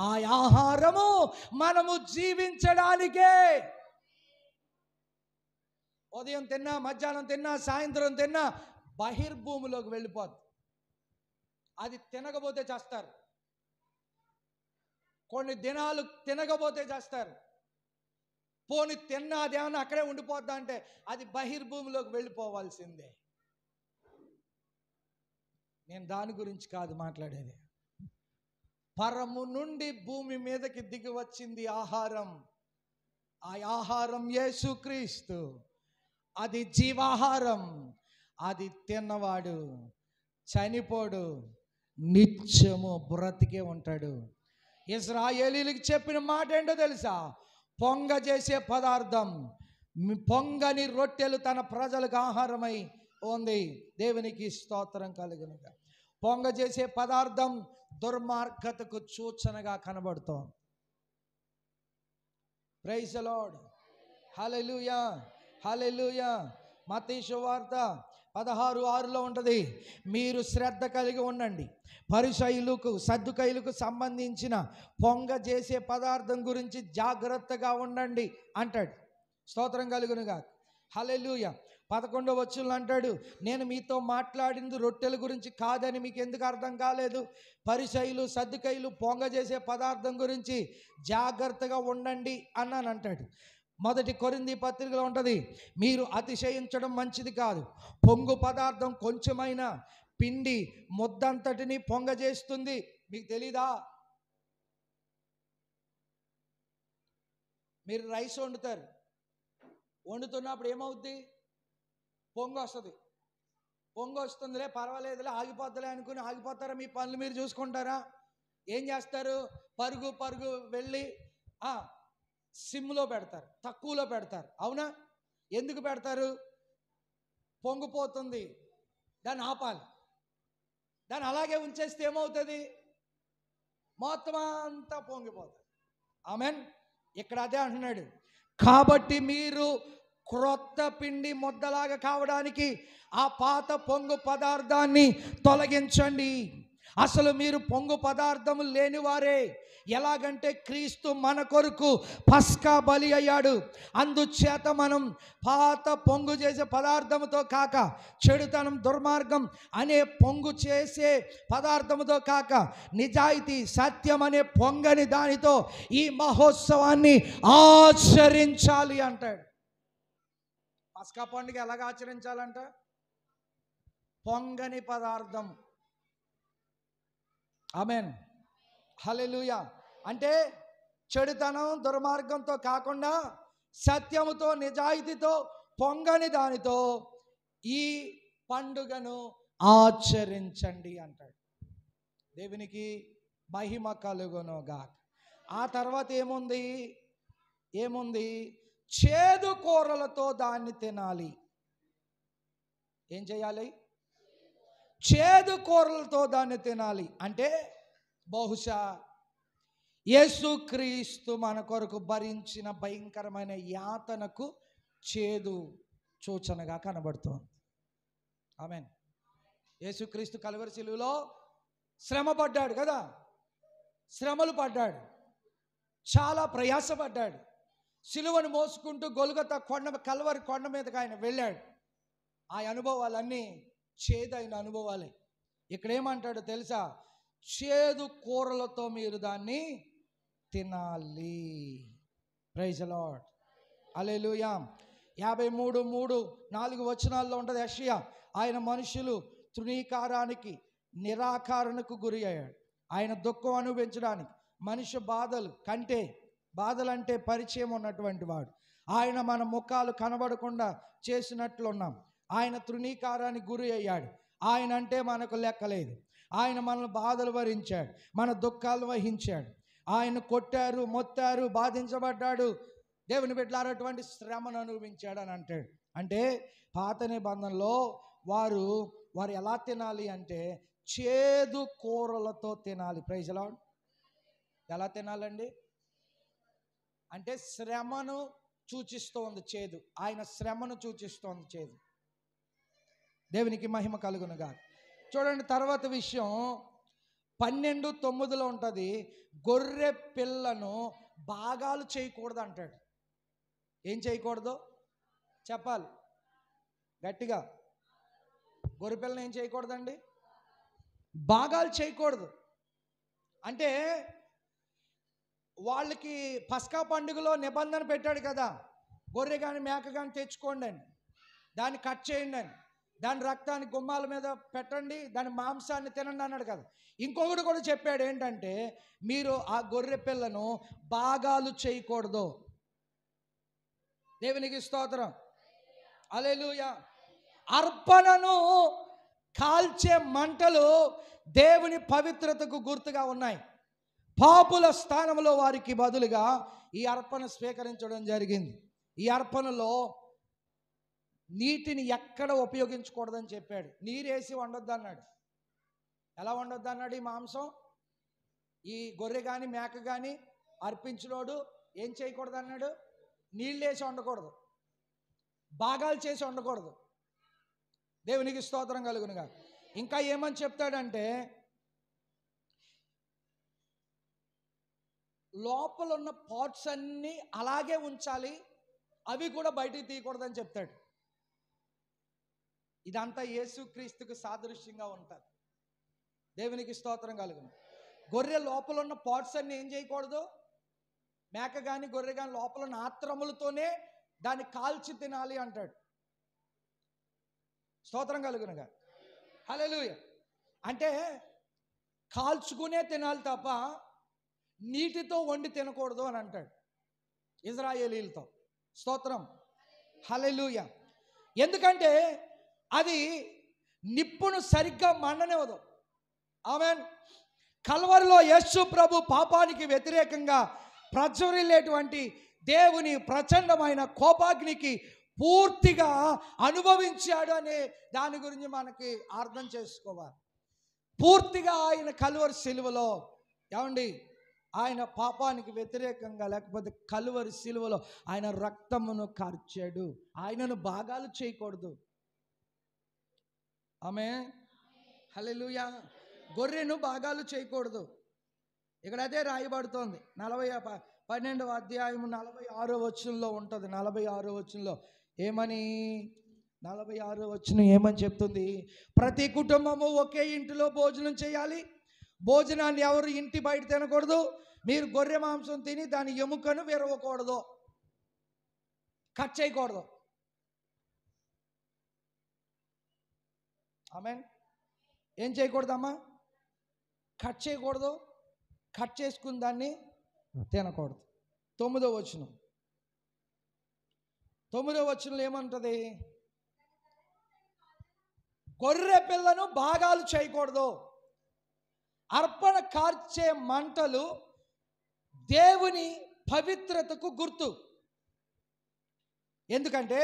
ఆ ఆహారము మనము జీవించడానికే. ఉదయం తిన్నా, మధ్యాహ్నం తిన్నా, సాయంత్రం తిన్నా బహిర్భూమిలోకి వెళ్ళిపోద్ది. అది తినకపోతే చేస్తారు. కొన్ని దినాలు తినకపోతే చేస్తారు. పోని తిన్నా అదేమన్నా అక్కడే ఉండిపోద్దా అంటే అది బహిర్భూమిలోకి వెళ్ళిపోవాల్సిందే. నేను దాని గురించి కాదు మాట్లాడేది. పరము నుండి భూమి మీదకి దిగి వచ్చింది ఆహారం. ఆ ఆహారం యేసుక్రీస్తు. అది జీవాహారం. అది తిన్నవాడు చనిపోడు, నిత్యము బ్రతికే ఉంటాడు. ఇశ్రాయేలీయులకు చెప్పిన మాట ఏంటో తెలుసా? పొంగ చేసే పదార్థం, పొంగని రొట్టెలు తన ప్రజలకు ఆహారమై ఉంది. దేవునికి స్తోత్రం కలుగునుగా. పొంగ చేసే పదార్థం దుర్మార్గతకు సూచనగా కనబడుతోంది. Praise the lord. Hallelujah, hallelujah. మత్తయి సువార్త 16:6లో ఉంటుంది, మీరు శ్రద్ధ కలిగి ఉండండి, పరిసయ్యులకు సద్దుకయ్యులకు సంబంధించిన పొంగ చేసే పదార్థం గురించి జాగ్రత్తగా ఉండండి అంటాడు. స్తోత్రం కలుగునుగా. హల్లెలూయా. 11వ వచనంలో అంటాడు, నేను మీతో మాట్లాడింది రొట్టెల గురించి కాదని మీకు ఎందుకు అర్థం కాలేదు? పరిసయ్యులు సద్దుకయ్యులు పొంగ చేసే పదార్థం గురించి జాగ్రత్తగా ఉండండి అన్నాను అంటాడు. 1 కొరింథీ పత్రికలో ఉంటుంది, మీరు అతిశయించడం మంచిది కాదు. పొంగు పదార్థం కొంచెమైనా పిండి ముద్దంతటిని పొంగ చేస్తుంది. మీకు తెలీదా? మీరు రైస్ వండుతారు, వండుతున్నప్పుడు ఏమవుద్ది? పొంగు వస్తుంది. పొంగు వస్తుందిలే, పర్వాలేదులే, ఆగిపోద్దులే అనుకుని ఆగిపోతారా? మీ పనులు మీరు చూసుకుంటారా? ఏం చేస్తారు? పరుగు పరుగు వెళ్ళి సిమ్లో పెడతారు, తక్కువలో పెడతారు. అవునా? ఎందుకు పెడతారు? పొంగిపోతుంది, దాన్ని ఆపాలి. దాన్ని అలాగే ఉంచేస్తే ఏమవుతుంది? మొత్తం అంతా పొంగిపోతుంది. ఆమెన్. ఇక్కడ అదే అంటున్నాడు, కాబట్టి మీరు క్రొత్త పిండి ముద్దలాగా కావడానికి ఆ పాత పొంగు పదార్థాన్ని తొలగించండి. అసలు మీరు పొంగు పదార్థము లేనివారే. ఎలాగంటే క్రీస్తు మన కొరకు పస్కా బలి అయ్యాడు. అందుచేత మనం పాత పొంగు చేసే పదార్థముతో కాక, చెడుతనం దుర్మార్గం అనే పొంగు చేసే పదార్థముతో కాక, నిజాయితీ సత్యం అనే పొంగని దానితో ఈ మహోత్సవాన్ని ఆచరించాలి అంటాడు. పస్కా పండుగ ఎలాగ ఆచరించాలంట? పొంగని పదార్థం. ఆమెన్. హల్లెలూయా. అంటే చెడుతనం దుర్మార్గంతో కాకుండా సత్యముతో నిజాయితీతో పొంగని దానితో ఈ పండుగను ఆచరించండి అంటాడు. దేవునికి మహిమ కలుగునుగా. ఆ తర్వాత ఏముంది? చేదు కూరలతో దాన్ని తినాలి. ఏం చేయాలి? చేదు కూరలతో దాన్ని తినాలి. అంటే బహుశా యేసుక్రీస్తు మన కొరకు భరించిన భయంకరమైన యాతనకు చేదు సూచనగా కనబడుతోంది. ఆమేన్. యేసుక్రీస్తు కలువరి శిలువలో శ్రమ పడ్డాడు కదా, శ్రమలు పడ్డాడు, చాలా ప్రయాసపడ్డాడు. శిలువను మోసుకుంటూ గొల్గొతా కల్వరి కొండ మీదకి ఆయన వెళ్ళాడు. ఆ అనుభవాలన్నీ చేదైన అనుభవాలే. ఇక్కడ ఏమంటాడో తెలుసా? చేదు కూరలతో మీరు దాన్ని తినాలి. Praise the lord. హల్లెలూయా. 53:3-4 వచనాల్లో ఉంటుంది యెషయా. ఆయన మనుషులు తృణీకారానికి నిరాకరణకు గురి అయ్యాడు. ఆయన దుఃఖం అనుభవించడానికి, మనిషి బాధలంటే పరిచయం ఉన్నటువంటి వాడు. ఆయన మన ముఖాలు కనబడకుండా చేసినట్లున్నాం. ఆయన తృణీకారానికి గురి అయ్యాడు. ఆయన అంటే మనకు లెక్కలేదు. ఆయన మనల్ని బాధలు భరించాడు, మన దుఃఖాలు వహించాడు. ఆయన కొట్టారు, మొత్తారు, బాధించబడ్డాడు, దేవుని బిడ్డలారా అటువంటి శ్రమను అనుభవించాడు అని అంటాడు. అంటే పాత నిబంధనలో వారు ఎలా తినాలి అంటే చేదు కూరలతో తినాలి. Praise Lord. ఎలా తినాలండి అంటే శ్రమను సూచిస్తోంది చేదు. ఆయన శ్రమను సూచిస్తోంది చేదు. దేవునికి మహిమ కలుగునుగా. చూడండి తర్వాత విషయం 12:9 ఉంటుంది. గొర్రె పిల్లను భాగాలు చేయకూడదు అంటాడు. ఏం చేయకూడదు చెప్పాలి గట్టిగా. గొర్రె పిల్లని ఏం చేయకూడదండి? భాగాలు చేయకూడదు. అంటే వాళ్ళకి పస్కా పండుగలో నిబంధన పెట్టాడు కదా, గొర్రె కానీ మేక కానీ తెచ్చుకోండి అని, దాన్ని కట్ చేయండి అని, దాని రక్తాన్ని గుమ్మాల మీద పెట్టండి, దాని మాంసాన్ని తినండి అన్నాడు కదా. ఇంకొకటి కూడా చెప్పాడు ఏంటంటే మీరు ఆ గొర్రె పిల్లను భాగాలు చేయకూడదు. దేవునికి స్తోత్రం. హల్లెలూయా. అర్పణను కాల్చే మంటలు దేవుని పవిత్రతకు గుర్తుగా ఉన్నాయి. పాపుల స్థానంలో వారికి బదులుగా ఈ అర్పణ స్వీకరించడం జరిగింది. ఈ అర్పణలో నీటిని ఎక్కడ ఉపయోగించకూడదని చెప్పాడు. నీరేసి వండొద్దు అన్నాడు. ఎలా వండొద్దు అన్నాడు? ఈ మాంసం ఈ గొర్రె కానీ మేక కానీ అర్పించినోడు ఏం చేయకూడదు అన్నాడు? నీళ్ళు వేసి వండకూడదు, భాగాలు చేసి వండకూడదు. దేవునికి స్తోత్రం కలుగునుగా. ఇంకా ఏమని చెప్తాడంటే లోపల ఉన్న పార్ట్స్ అన్నీ అలాగే ఉంచాలి, అవి కూడా బయటికి తీయకూడదని చెప్తాడు. ఇదంతా యేసుక్రీస్తుకు సాదృశ్యంగా ఉంటుంది. దేవునికి స్తోత్రం కలుగును. గొర్రె లోపల ఉన్న పార్ట్స్ అన్నీ ఏం చేయకూడదు? మేక కానీ గొర్రె కానీ లోపల ఉన్న ఆత్రములతోనే దాన్ని కాల్చి తినాలి అంటాడు. స్తోత్రం కలుగునుగా. హల్లెలూయా. అంటే కాల్చుకునే తినాలి తప్ప నీటితో వండి తినకూడదు అని అంటాడు ఇజ్రాయేలీలతో. స్తోత్రం. హల్లెలూయా. ఎందుకంటే అది నిప్పును సరిగ్గా మండనివ్వదు. ఆమేన్. కల్వరిలో యేసు ప్రభు పాపానికి వ్యతిరేకంగా ప్రజ్వరిల్లేటువంటి దేవుని ప్రచండమైన కోపాగ్నికి పూర్తిగా అనుభవించాడు అనే దాని గురించి మనకి అర్థం చేసుకోవాలి. పూర్తిగా ఆయన కల్వరి సిలువలో ఏమండి ఆయన పాపానికి వ్యతిరేకంగా లేకపోతే కల్వరి సిలువలో ఆయన రక్తమును కార్చాడు. ఆయనను భాగాలు చేయకూడదు. ఆమేన్. హల్లెలూయా. గొర్రెను భాగాలు చేయకూడదు. ఇక్కడ అదే రాయబడుతోంది. 12వ అధ్యాయము 46వ వచనంలో ఉంటుంది. 46వ వచనంలో ఏమని 46వ వచనం ఏమని చెప్తుంది? ప్రతి కుటుంబము ఒకే ఇంటిలో భోజనం చేయాలి. భోజనాన్ని ఎవరు ఇంటి బయట తినకూడదు. మీరు గొర్రె మాంసం తిని దాని ఎముకను విరవకూడదు, కట్ చేయకూడదు. ఆమేన్. ఏం చేయకూడదమ్మా? కట్ చేయకూడదు. కట్ చేసుకుని దాన్ని తినకూడదు. 9వ వచనం. 9వ వచనంలో ఏమంటది? గొర్రె పిల్లను భాగాలు చేయకూడదు. అర్పణ కార్చే మంటలు దేవుని పవిత్రతకు గుర్తు. ఎందుకంటే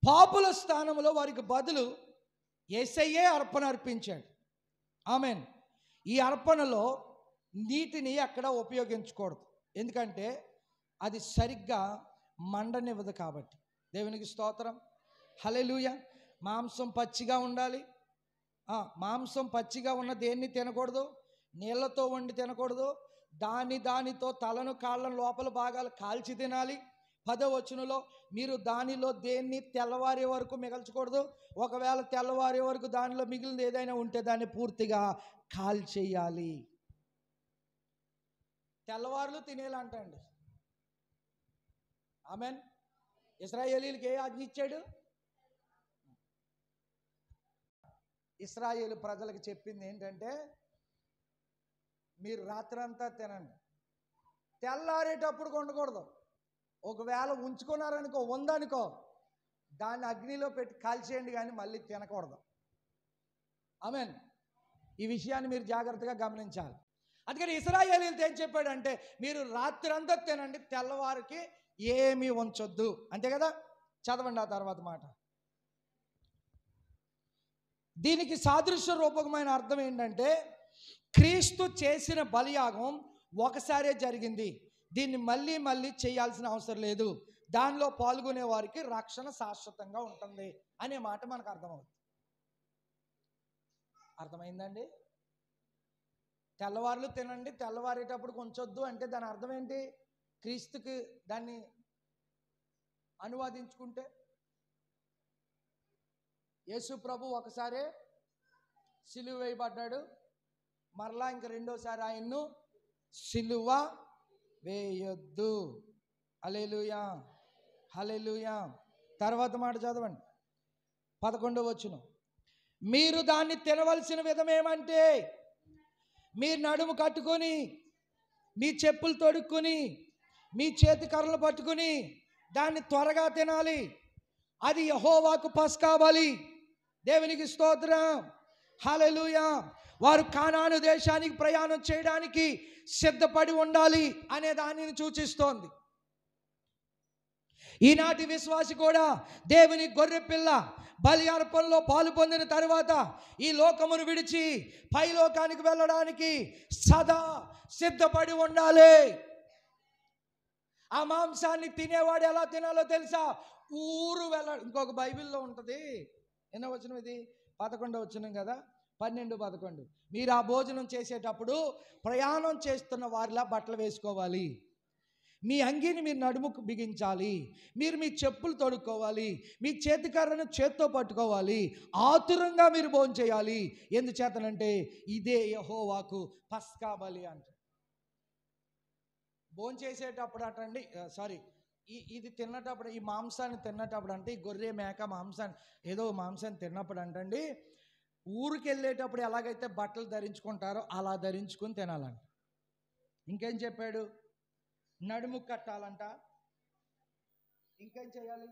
పాపుల స్థానంలో వారికి బదులు యేసయ్యే అర్పణ అర్పించాడు. ఆమేన్. ఈ అర్పణలో నీటిని అక్కడ ఉపయోగించకూడదు. ఎందుకంటే అది సరిగ్గా మండనివ్వదు కాబట్టి. దేవునికి స్తోత్రం. హల్లెలూయా. మాంసం పచ్చిగా ఉండాలి. మాంసం పచ్చిగా ఉన్న దేన్ని తినకూడదు. నీళ్లతో వండి తినకూడదు. దానితో తలను కాళ్ళను లోపల భాగాలు కాల్చి తినాలి. 10వ వచనంలో మీరు దానిలో దేన్ని తెల్లవారే వరకు మిగల్చకూడదు. ఒకవేళ తెల్లవారే వరకు దానిలో మిగిలింది ఏదైనా ఉంటే దాన్ని పూర్తిగా కాల్చేయాలి. తెల్లవారులు తినేలాంటండి. ఆమేన్. ఇశ్రాయేలీయులకి ఏ ఆజ్ఞ ఇచ్చాడు? ఇశ్రాయేలు ప్రజలకు చెప్పింది ఏంటంటే మీరు రాత్రంతా తినండి, తెల్లారేటప్పుడు వండకూడదు. ఒకవేళ ఉంచుకున్నారనుకో, ఉందనుకో, దాన్ని అగ్నిలో పెట్టి కాల్చేయండి, కానీ మళ్ళీ తినకూడదు. ఆమేన్. ఈ విషయాన్ని మీరు జాగ్రత్తగా గమనించాలి. అందుకని ఇశ్రాయేలీయులతో ఏం చెప్పాడంటే మీరు రాత్రంతా తినండి, తెల్లవారికి ఏమీ ఉంచొద్దు. అంతే కదా? చదవండి ఆ తర్వాత మాట. దీనికి సాదృశ్య రూపకమైన అర్థం ఏంటంటే, క్రీస్తు చేసిన బలియాగం ఒకసారే జరిగింది, దీన్ని మళ్ళీ మళ్ళీ చేయాల్సిన అవసరం లేదు, దానిలో పాల్గొనే వారికి రక్షణ శాశ్వతంగా ఉంటుంది అనే మాట మనకు అర్థమవుతుంది. అర్థమైందండి? తెల్లవారులు తినండి, తెల్లవారేటప్పుడు కొంచొద్దు అంటే దాని అర్థం ఏంటి? క్రీస్తుకి దాన్ని అనువాదించుకుంటే, యేసు ప్రభు ఒకసారే సిలువ వేయబడ్డాడు, మరలా ఇంక రెండోసారి ఆయన్ను సిలువ వేయొద్దు. హల్లెలూయా, హల్లెలూయా. తర్వాత మాట చదవండి, 11వ వచనం. మీరు దాన్ని తినవలసిన విధం ఏమంటే, మీరు నడుము కట్టుకొని, మీ చెప్పులు తొడుక్కొని, మీ చేతి కర్రలు పట్టుకుని దాన్ని త్వరగా తినాలి. అది యెహోవాకు పస్కా బలి. దేవునికి స్తోత్రం, హల్లెలూయా. వారు కానాను దేశానికి ప్రయాణం చేయడానికి సిద్ధపడి ఉండాలి అనే దానిని సూచిస్తోంది. ఈనాటి విశ్వాసి కూడా దేవుని గొర్రెపిల్ల బలి అర్పణలో పాలు పొందిన తరువాత ఈ లోకమును విడిచి పైలోకానికి వెళ్ళడానికి సదా సిద్ధపడి ఉండాలి. ఆ మాంసాన్ని తినేవాడు ఎలా తినాలో తెలుసా? ఊరు వెళ్ళాలి. ఇంకొక బైబిల్లో ఉంటుంది, ఎన్నో వచనం ఇది? 11వ వచనం కదా, 12, 11. మీరు ఆ భోజనం చేసేటప్పుడు ప్రయాణం చేస్తున్న వారిలా బట్టలు వేసుకోవాలి, మీ అంగీని మీరు నడుముకు బిగించాలి, మీరు మీ చెప్పులు తొడుక్కోవాలి, మీ చేతికర్రను చేత్తో పట్టుకోవాలి, ఆతురంగా మీరు భోజనం చేయాలి. ఎందుచేతనంటే ఇదే యెహోవాకు పస్కా బలి అంట. భోజనం చేసేటప్పుడు అటండి, ఇది తిన్నటప్పుడు, ఈ మాంసాన్ని తిన్నటప్పుడు అంటే, ఈ గొర్రె మేక మాంసాన్ని ఏదో మాంసాన్ని తిన్నప్పుడు అంటండి, ఊరికి వెళ్ళేటప్పుడు ఎలాగైతే బట్టలు ధరించుకుంటారో అలా ధరించుకుని తినాలంట. ఇంకేం చెప్పాడు? నడుము కట్టాలంట, ఇంకేం చేయాలి?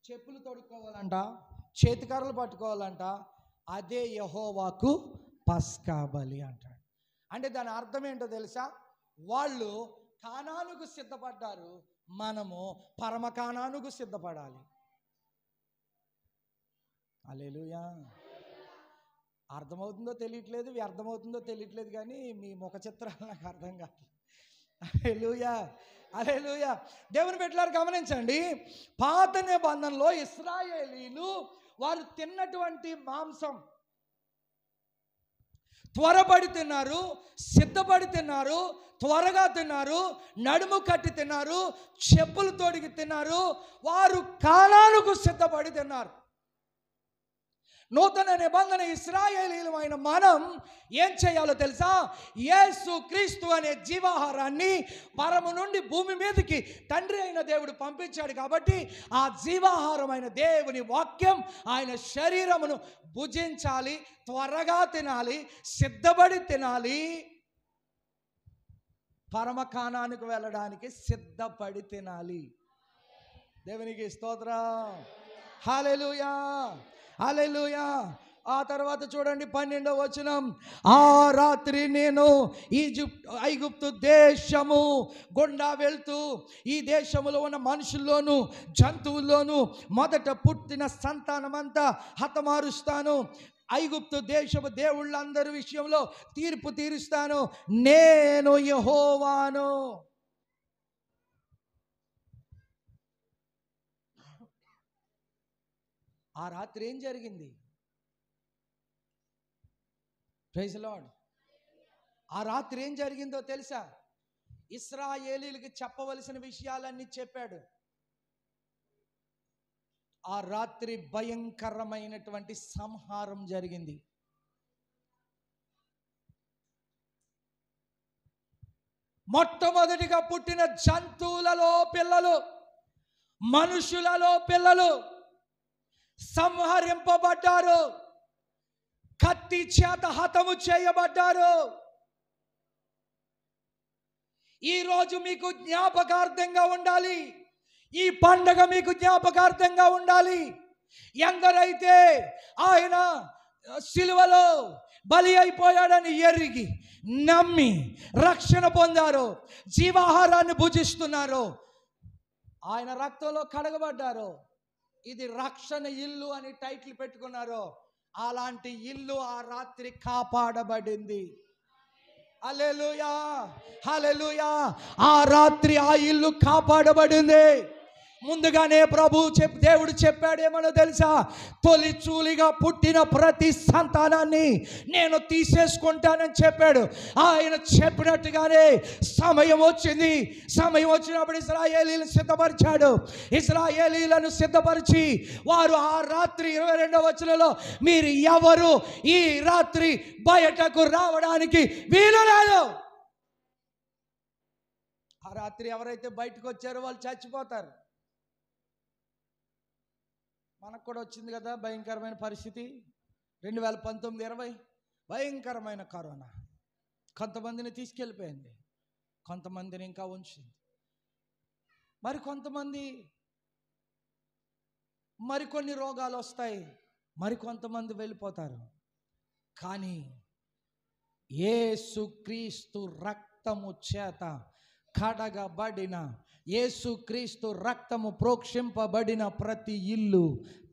చెప్పులు తొడుక్కోవాలంట, చేతికర్రలు పట్టుకోవాలంట. అదే యెహోవాకు పస్కా బలి అంటాడు. అంటే దాని అర్థం ఏంటో తెలుసా? వాళ్ళు కానానుకు సిద్ధపడ్డారు, మనము పరమ కానానుకు సిద్ధపడాలి. హల్లెలూయా. అర్థమవుతుందో తెలియట్లేదు, వ్యర్థమవుతుందో తెలియట్లేదు, కానీ మీ ముఖ చిత్రాలు నాకు అర్థం కాదు. హల్లెలూయా, హల్లెలూయా. దేవుని బిడ్డలారా గమనించండి, పాత నిబంధనలో ఇశ్రాయేలీలు వారు తిన్నటువంటి మాంసం త్వరపడి తిన్నారు, సిద్ధపడి తిన్నారు, త్వరగా తిన్నారు, నడుము కట్టి తిన్నారు, చెప్పులు తొడిగి తిన్నారు, వారు కానానుకు సిద్ధపడి తిన్నారు. నూతన నిబంధన ఇశ్రాయేలీయులమైన మనం ఏం చేయాలో తెలుసా? యేసు క్రీస్తు అనే జీవాహారాన్ని పరము నుండి భూమి మీదకి తండ్రి అయిన దేవుడు పంపించాడు కాబట్టి ఆ జీవాహారమైన దేవుని వాక్యం, ఆయన శరీరమును భుజించాలి, త్వరగా తినాలి, సిద్ధపడి తినాలి, పరమ కానానికి వెళ్ళడానికి సిద్ధపడి తినాలి. దేవునికి స్తోత్రం, హల్లెలూయా, హల్లెలూయా. ఆ తర్వాత చూడండి 12వ వచనం. ఆ రాత్రి నేను ఐగుప్తు దేశము గుండా వెళ్తూ ఈ దేశములో ఉన్న మనుషుల్లోనూ జంతువుల్లోనూ మొదట పుట్టిన సంతానమంతా హతమారుస్తాను, ఐగుప్తు దేశపు దేవుళ్ళందరి విషయంలో తీర్పు తీరుస్తాను, నేను యెహోవాను. ఆ రాత్రి ఏం జరిగింది? Praise Lord. ఆ రాత్రి ఏం జరిగిందో తెలుసా? ఇశ్రాయేలీయులకి చెప్పవలసిన విషయాలన్నీ చెప్పాడు. ఆ రాత్రి భయంకరమైనటువంటి సంహారం జరిగింది. మొట్టమొదటిగా పుట్టిన జంతువులలో పిల్లలు, మనుషులలో పిల్లలు సంహరింపబడ్డారు, కత్తి చేత హతము చేయబడ్డారు. ఈరోజు మీకు జ్ఞాపకార్థంగా ఉండాలి, ఈ పండగ మీకు జ్ఞాపకార్థంగా ఉండాలి. ఎందరైతే ఆయన సిలువలో బలి అయిపోయాడని ఎరిగి నమ్మి రక్షణ పొందారో, జీవాహారాన్ని భుజిస్తున్నారో, ఆయన రక్తంలో కడగబడ్డారు. ఇది రక్షణ ఇల్లు అని టైటిల్ పెట్టుకున్నారు. అలాంటి ఇల్లు ఆ రాత్రి కాపాడబడింది. హల్లెలూయా, హల్లెలూయా. ఆ రాత్రి ఆ ఇల్లు కాపాడబడింది. ముందుగానే దేవుడు చెప్పాడేమో తెలుసా? తొలి చూలిగా పుట్టిన ప్రతి సంతానాన్ని నేను తీసేసుకుంటానని చెప్పాడు. ఆయన చెప్పినట్టుగానే సమయం వచ్చింది. సమయం వచ్చినప్పుడు ఇశ్రాయేలీలను సిద్ధపరిచాడు. ఇశ్రాయేలీలను సిద్ధపరిచి వారు ఆ రాత్రి 22వ వచనంలో మీరు ఎవరు ఈ రాత్రి బయటకు రావడానికి వీలు లేదు. ఆ రాత్రి ఎవరైతే బయటకు వచ్చారో వాళ్ళు చచ్చిపోతారు. మనకు కూడా వచ్చింది కదా భయంకరమైన పరిస్థితి. 2019-20 భయంకరమైన కరోనా కొంతమందిని తీసుకెళ్ళిపోయింది, కొంతమందిని ఇంకా ఉంచింది. మరికొన్ని రోగాలు వస్తాయి, మరికొంతమంది వెళ్ళిపోతారు. కానీ యేసుక్రీస్తు రక్తము చేత కడగబడిన, యేసుక్రీస్తు రక్తము ప్రోక్షింపబడిన ప్రతి ఇల్లు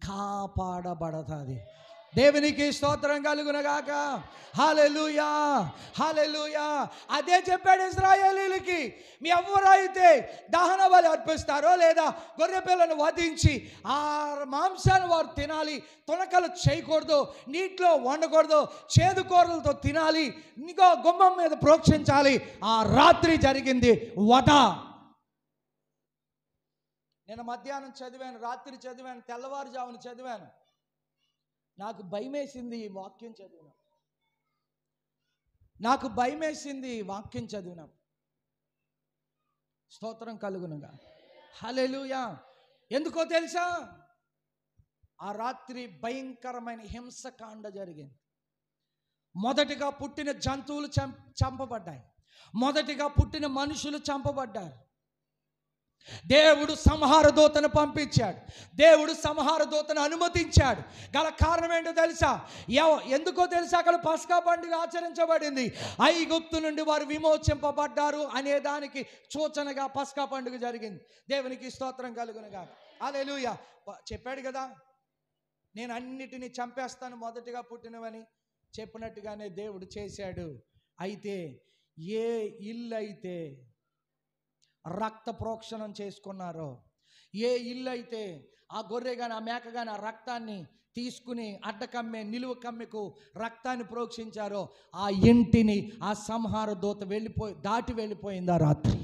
కాపాడబడతాది. దేవునికి స్తోత్రం కలుగునగాక. హల్లెలూయా, హల్లెలూయా. అదే చెప్పాడు ఇశ్రాయేలీయులకి. మీ ఎవరైతే దహన బలి అర్పిస్తారో లేదా గొర్రె పిల్లను వధించి ఆ మాంసాన్ని వారు తినాలి, తునకలు చేయకూడదు, నీటిలో వండకూడదు, చేదు కూరలతో తినాలి, ఇంకో గుమ్మం మీద ప్రోక్షించాలి. ఆ రాత్రి జరిగింది వధ. నేను మధ్యాహ్నం చదివాను, రాత్రి చదివాను, తెల్లవారుజామున చదివాను. నాకు భయమేసింది ఈ వాక్యం చదివిన. స్తోత్రం కలుగునుగా. హల్లెలూయా. ఎందుకో తెలుసా? ఆ రాత్రి భయంకరమైన హింసకాండ జరిగింది. మొదటిగా పుట్టిన జంతువులు చంపబడ్డాయి. మొదటిగా పుట్టిన మనుషులు చంపబడ్డారు. దేవుడు సంహార దూతను పంపించాడు. దేవుడు సంహార దూతను అనుమతించాడు. గల కారణం ఏంటో తెలుసా? ఎందుకో తెలుసా? అక్కడ పస్కా పండుగ ఆచరించబడింది. ఐగుప్తు నుండి వారు విమోచింపబడ్డారు అనే దానికి సూచనగా పస్కా పండుగ జరిగింది. దేవునికి స్తోత్రం కలుగునుగా. హల్లెలూయా. చెప్పాడు కదా, నేను అన్నిటినీ చంపేస్తాను మొదటిగా పుట్టినవని. చెప్పినట్టుగానే దేవుడు చేశాడు. అయితే ఏ ఇల్లు అయితే రక్త ప్రోక్షణం చేసుకున్నారో, ఏ ఇల్లు అయితే ఆ గొర్రె కానీ ఆ మేక కానీ ఆ రక్తాన్ని తీసుకుని అడ్డకమ్మె నిలువ కమ్మెకు రక్తాన్ని ప్రోక్షించారో ఆ ఇంటిని ఆ సంహార దూత దాటి వెళ్ళిపోయింది ఆ రాత్రి.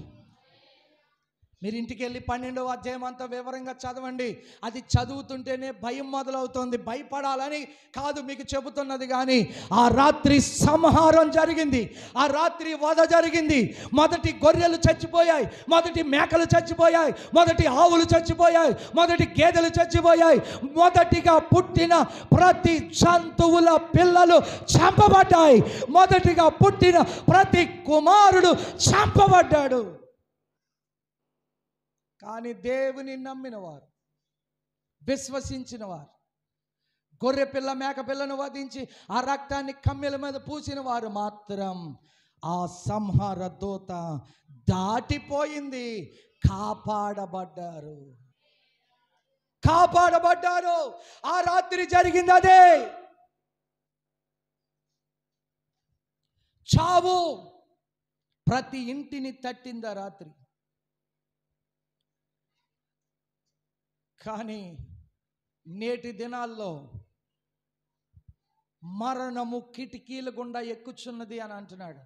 మీరు ఇంటికి వెళ్ళి 12వ అధ్యాయం అంతా వివరంగా చదవండి. అది చదువుతుంటేనే భయం మొదలవుతుంది. భయపడాలని కాదు మీకు చెబుతున్నది, కానీ ఆ రాత్రి సంహారం జరిగింది. ఆ రాత్రి వధ జరిగింది. మొదటి గొర్రెలు చచ్చిపోయాయి, మొదటి మేకలు చచ్చిపోయాయి, మొదటి ఆవులు చచ్చిపోయాయి, మొదటి గేదెలు చచ్చిపోయాయి. మొదటిగా పుట్టిన ప్రతి జంతువుల పిల్లలు చంపబడ్డాయి. మొదటిగా పుట్టిన ప్రతి కుమారుడు చంపబడ్డాడు. కానీ దేవుని నమ్మిన వారు, విశ్వసించిన వారు, గొర్రె పిల్ల మేక పిల్లను వధించి ఆ రక్తాన్ని కమ్మెల మీద పూసిన వారు మాత్రం ఆ సంహార దూత దాటిపోయింది. కాపాడబడ్డారు. ఆ రాత్రి జరిగింది అదే. చావు ప్రతి ఇంటిని తట్టింది ఆ రాత్రి. కానీ నేటి దినాల్లో మరణము కిటికీల గుండా ఎక్కుచున్నది అని అంటున్నాడు.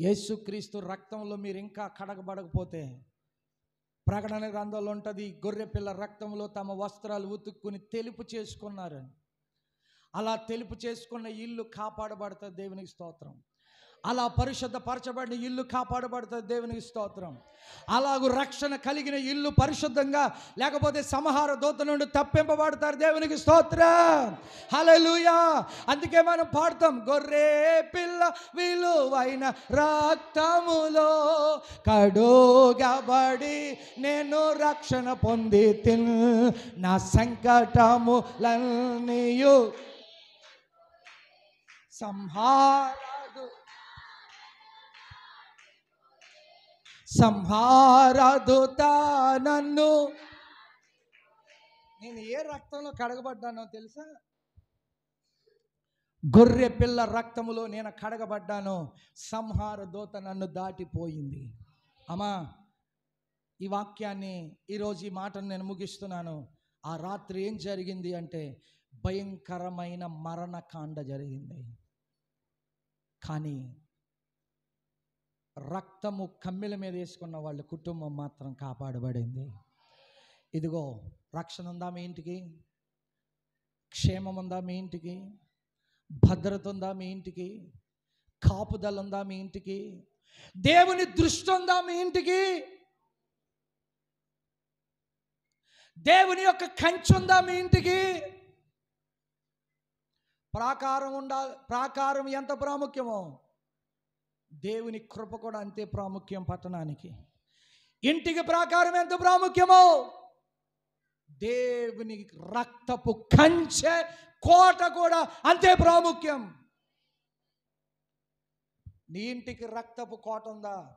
యేసుక్రీస్తు రక్తంలో మీరు ఇంకా కడగబడకపోతే, ప్రకటన గ్రంథంలో ఉంటుంది, గొర్రె పిల్ల రక్తంలో తమ వస్త్రాలు ఉతుక్కుని తెలుపు చేసుకున్నారని. అలా తెలుపు చేసుకున్న ఇల్లు కాపాడబడుతుంది. దేవునికి స్తోత్రం. అలా పరిశుద్ధపరచబడిన ఇల్లు కాపాడబడుతుంది. దేవునికి స్తోత్రం. అలాగూ రక్షణ కలిగిన ఇల్లు పరిశుద్ధంగా, లేకపోతే సంహార దూత నుండి తప్పింపబడతారు. దేవునికి స్తోత్రం. హల్లెలూయా. అందుకే మనం పాడతాం, గొర్రె పిల్ల విలువైన రక్తములో కడుగబడి నేను రక్షణ పొంది నా సంకటములన్నీయు సంహారదూత నన్ను. నేను ఏ రక్తంలో కడగబడ్డానో తెలుసా? గొర్రె పిల్ల రక్తములో నేను కడగబడ్డాను. సంహార దూత నన్ను దాటిపోయింది. అమ్మా, ఈ వాక్యాన్ని ఈరోజు ఈ మాటను నేను ముగిస్తున్నాను. ఆ రాత్రి ఏం జరిగింది అంటే భయంకరమైన మరణకాండ జరిగింది. కానీ రక్తము కమ్మెల మీద వేసుకున్న వాళ్ళ కుటుంబం మాత్రం కాపాడబడింది. ఇదిగో రక్షణ ఉందా మీ ఇంటికి? క్షేమం ఉందా మీ ఇంటికి? భద్రత ఉందా మీ ఇంటికి? కాపుదల ఉందా మీ ఇంటికి? దేవుని దృష్టి ఉందా మీ ఇంటికి? దేవుని యొక్క కంచె ఉందా మీ ఇంటికి? ప్రాకారం ఉండాలి. ప్రాకారం ఎంత ప్రాముఖ్యమో దేవుని కృప కూడా అంతే ప్రాముఖ్యం పట్టణానికి. ఇంటికి ప్రాకారం ఎంత ప్రాముఖ్యమో దేవుని రక్తపు కంచె కోట కూడా అంతే ప్రాముఖ్యం. నీ ఇంటికి రక్తపు కోట ఉందా?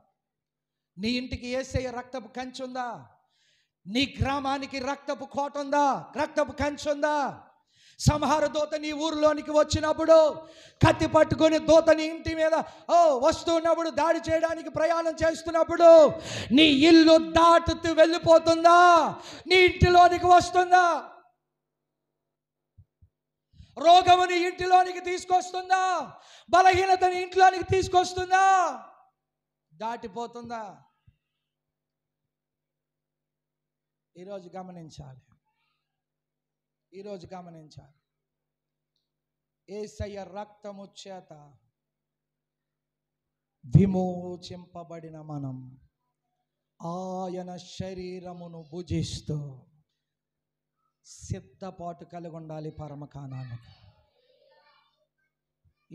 నీ ఇంటికి యేసయ్య రక్తపు కంచె ఉందా? నీ గ్రామానికి రక్తపు కోట ఉందా? రక్తపు కంచె ఉందా? సంహార దూత నీ ఊరిలోనికి వచ్చినప్పుడు, కత్తి పట్టుకొని దూత నీ ఇంటి మీద వస్తున్నప్పుడు, దాడి చేయడానికి ప్రయాణం చేస్తున్నప్పుడు నీ ఇల్లు దాటుతూ వెళ్ళిపోతుందా? నీ ఇంటిలోనికి వస్తుందా? రోగముని ఇంటిలోనికి తీసుకొస్తుందా? బలహీనతని ఇంట్లోనికి తీసుకొస్తుందా? దాటిపోతుందా? ఈరోజు గమనించాలి. ఈరోజు గమనించాలి. యేసయ్య రక్తము చేత విమోచింపబడిన మనం ఆయన శరీరమును భుజిస్తూ సిద్ధపాటు కలిగి ఉండాలి పరమకాణానికి.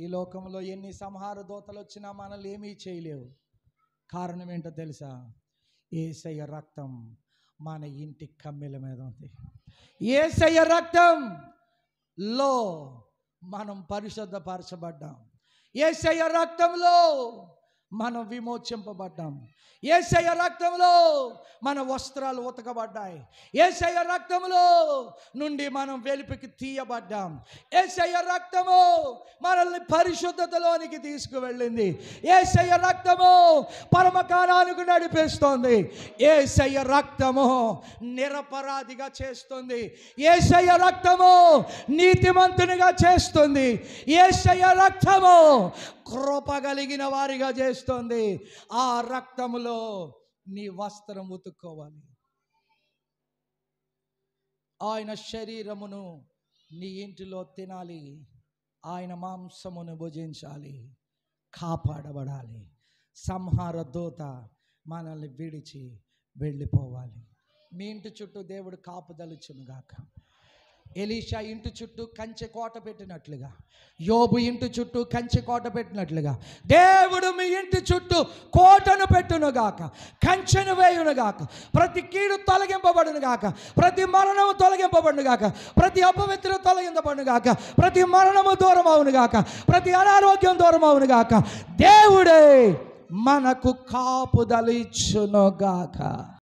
ఈ లోకంలో ఎన్ని సంహార దూతలు వచ్చినా మనల్ని ఏమీ చేయలేవు. కారణం ఏంటో తెలుసా? యేసయ్య రక్తం మన ఇంటి కమ్మెల మీద ఉంది. యేసయ్య రక్తంలో మనం పరిశుద్ధపరచబడ్డాం. యేసయ్య రక్తంలో మనం విమోచింపబడ్డాం. యేసయ్య రక్తంలో మన వస్త్రాలు ఉతకబడ్డాయి. యేసయ్య రక్తంలో నుండి మనం వెలుపుకి తీయబడ్డాం. యేసయ్య రక్తము మనల్ని పరిశుద్ధతలోనికి తీసుకువెళ్ళింది. యేసయ్య రక్తము పరమకాణానికి నడిపిస్తోంది. యేసయ్య రక్తము నిరపరాధిగా చేస్తుంది. యేసయ్య రక్తము నీతిమంతునిగా చేస్తుంది. యేసయ్య రక్తము కృప కలిగిన వారిగా చేస్తుంది. ఆ రక్తములో నీ వస్త్రం ఉతుక్కోవాలి. ఆయన శరీరమును నీ ఇంటిలో తినాలి. ఆయన మాంసమును భుజించాలి. కాపాడబడాలి. సంహార దూత మనల్ని విడిచి వెళ్ళిపోవాలి. మీ ఇంటి చుట్టూ దేవుడు కాపుదలుచునుగాక. ఎలీషా ఇంటి చుట్టూ కంచె కోట పెట్టినట్లుగా, యోబు ఇంటి చుట్టూ కంచె కోట పెట్టినట్లుగా దేవుడు మీ ఇంటి చుట్టూ కోటను పెట్టునుగాక, కంచెను వేయునుగాక. ప్రతి కీడు తొలగింపబడునుగాక, ప్రతి మరణము తొలగింపబడునుగాక, ప్రతి అపవిత్ర తొలగింపబడునుగాక, ప్రతి మరణము దూరం అవునుగాక, ప్రతి అనారోగ్యం దూరం అవునుగాక. దేవుడే మనకు కాపుదల ఇచ్చునుగాక.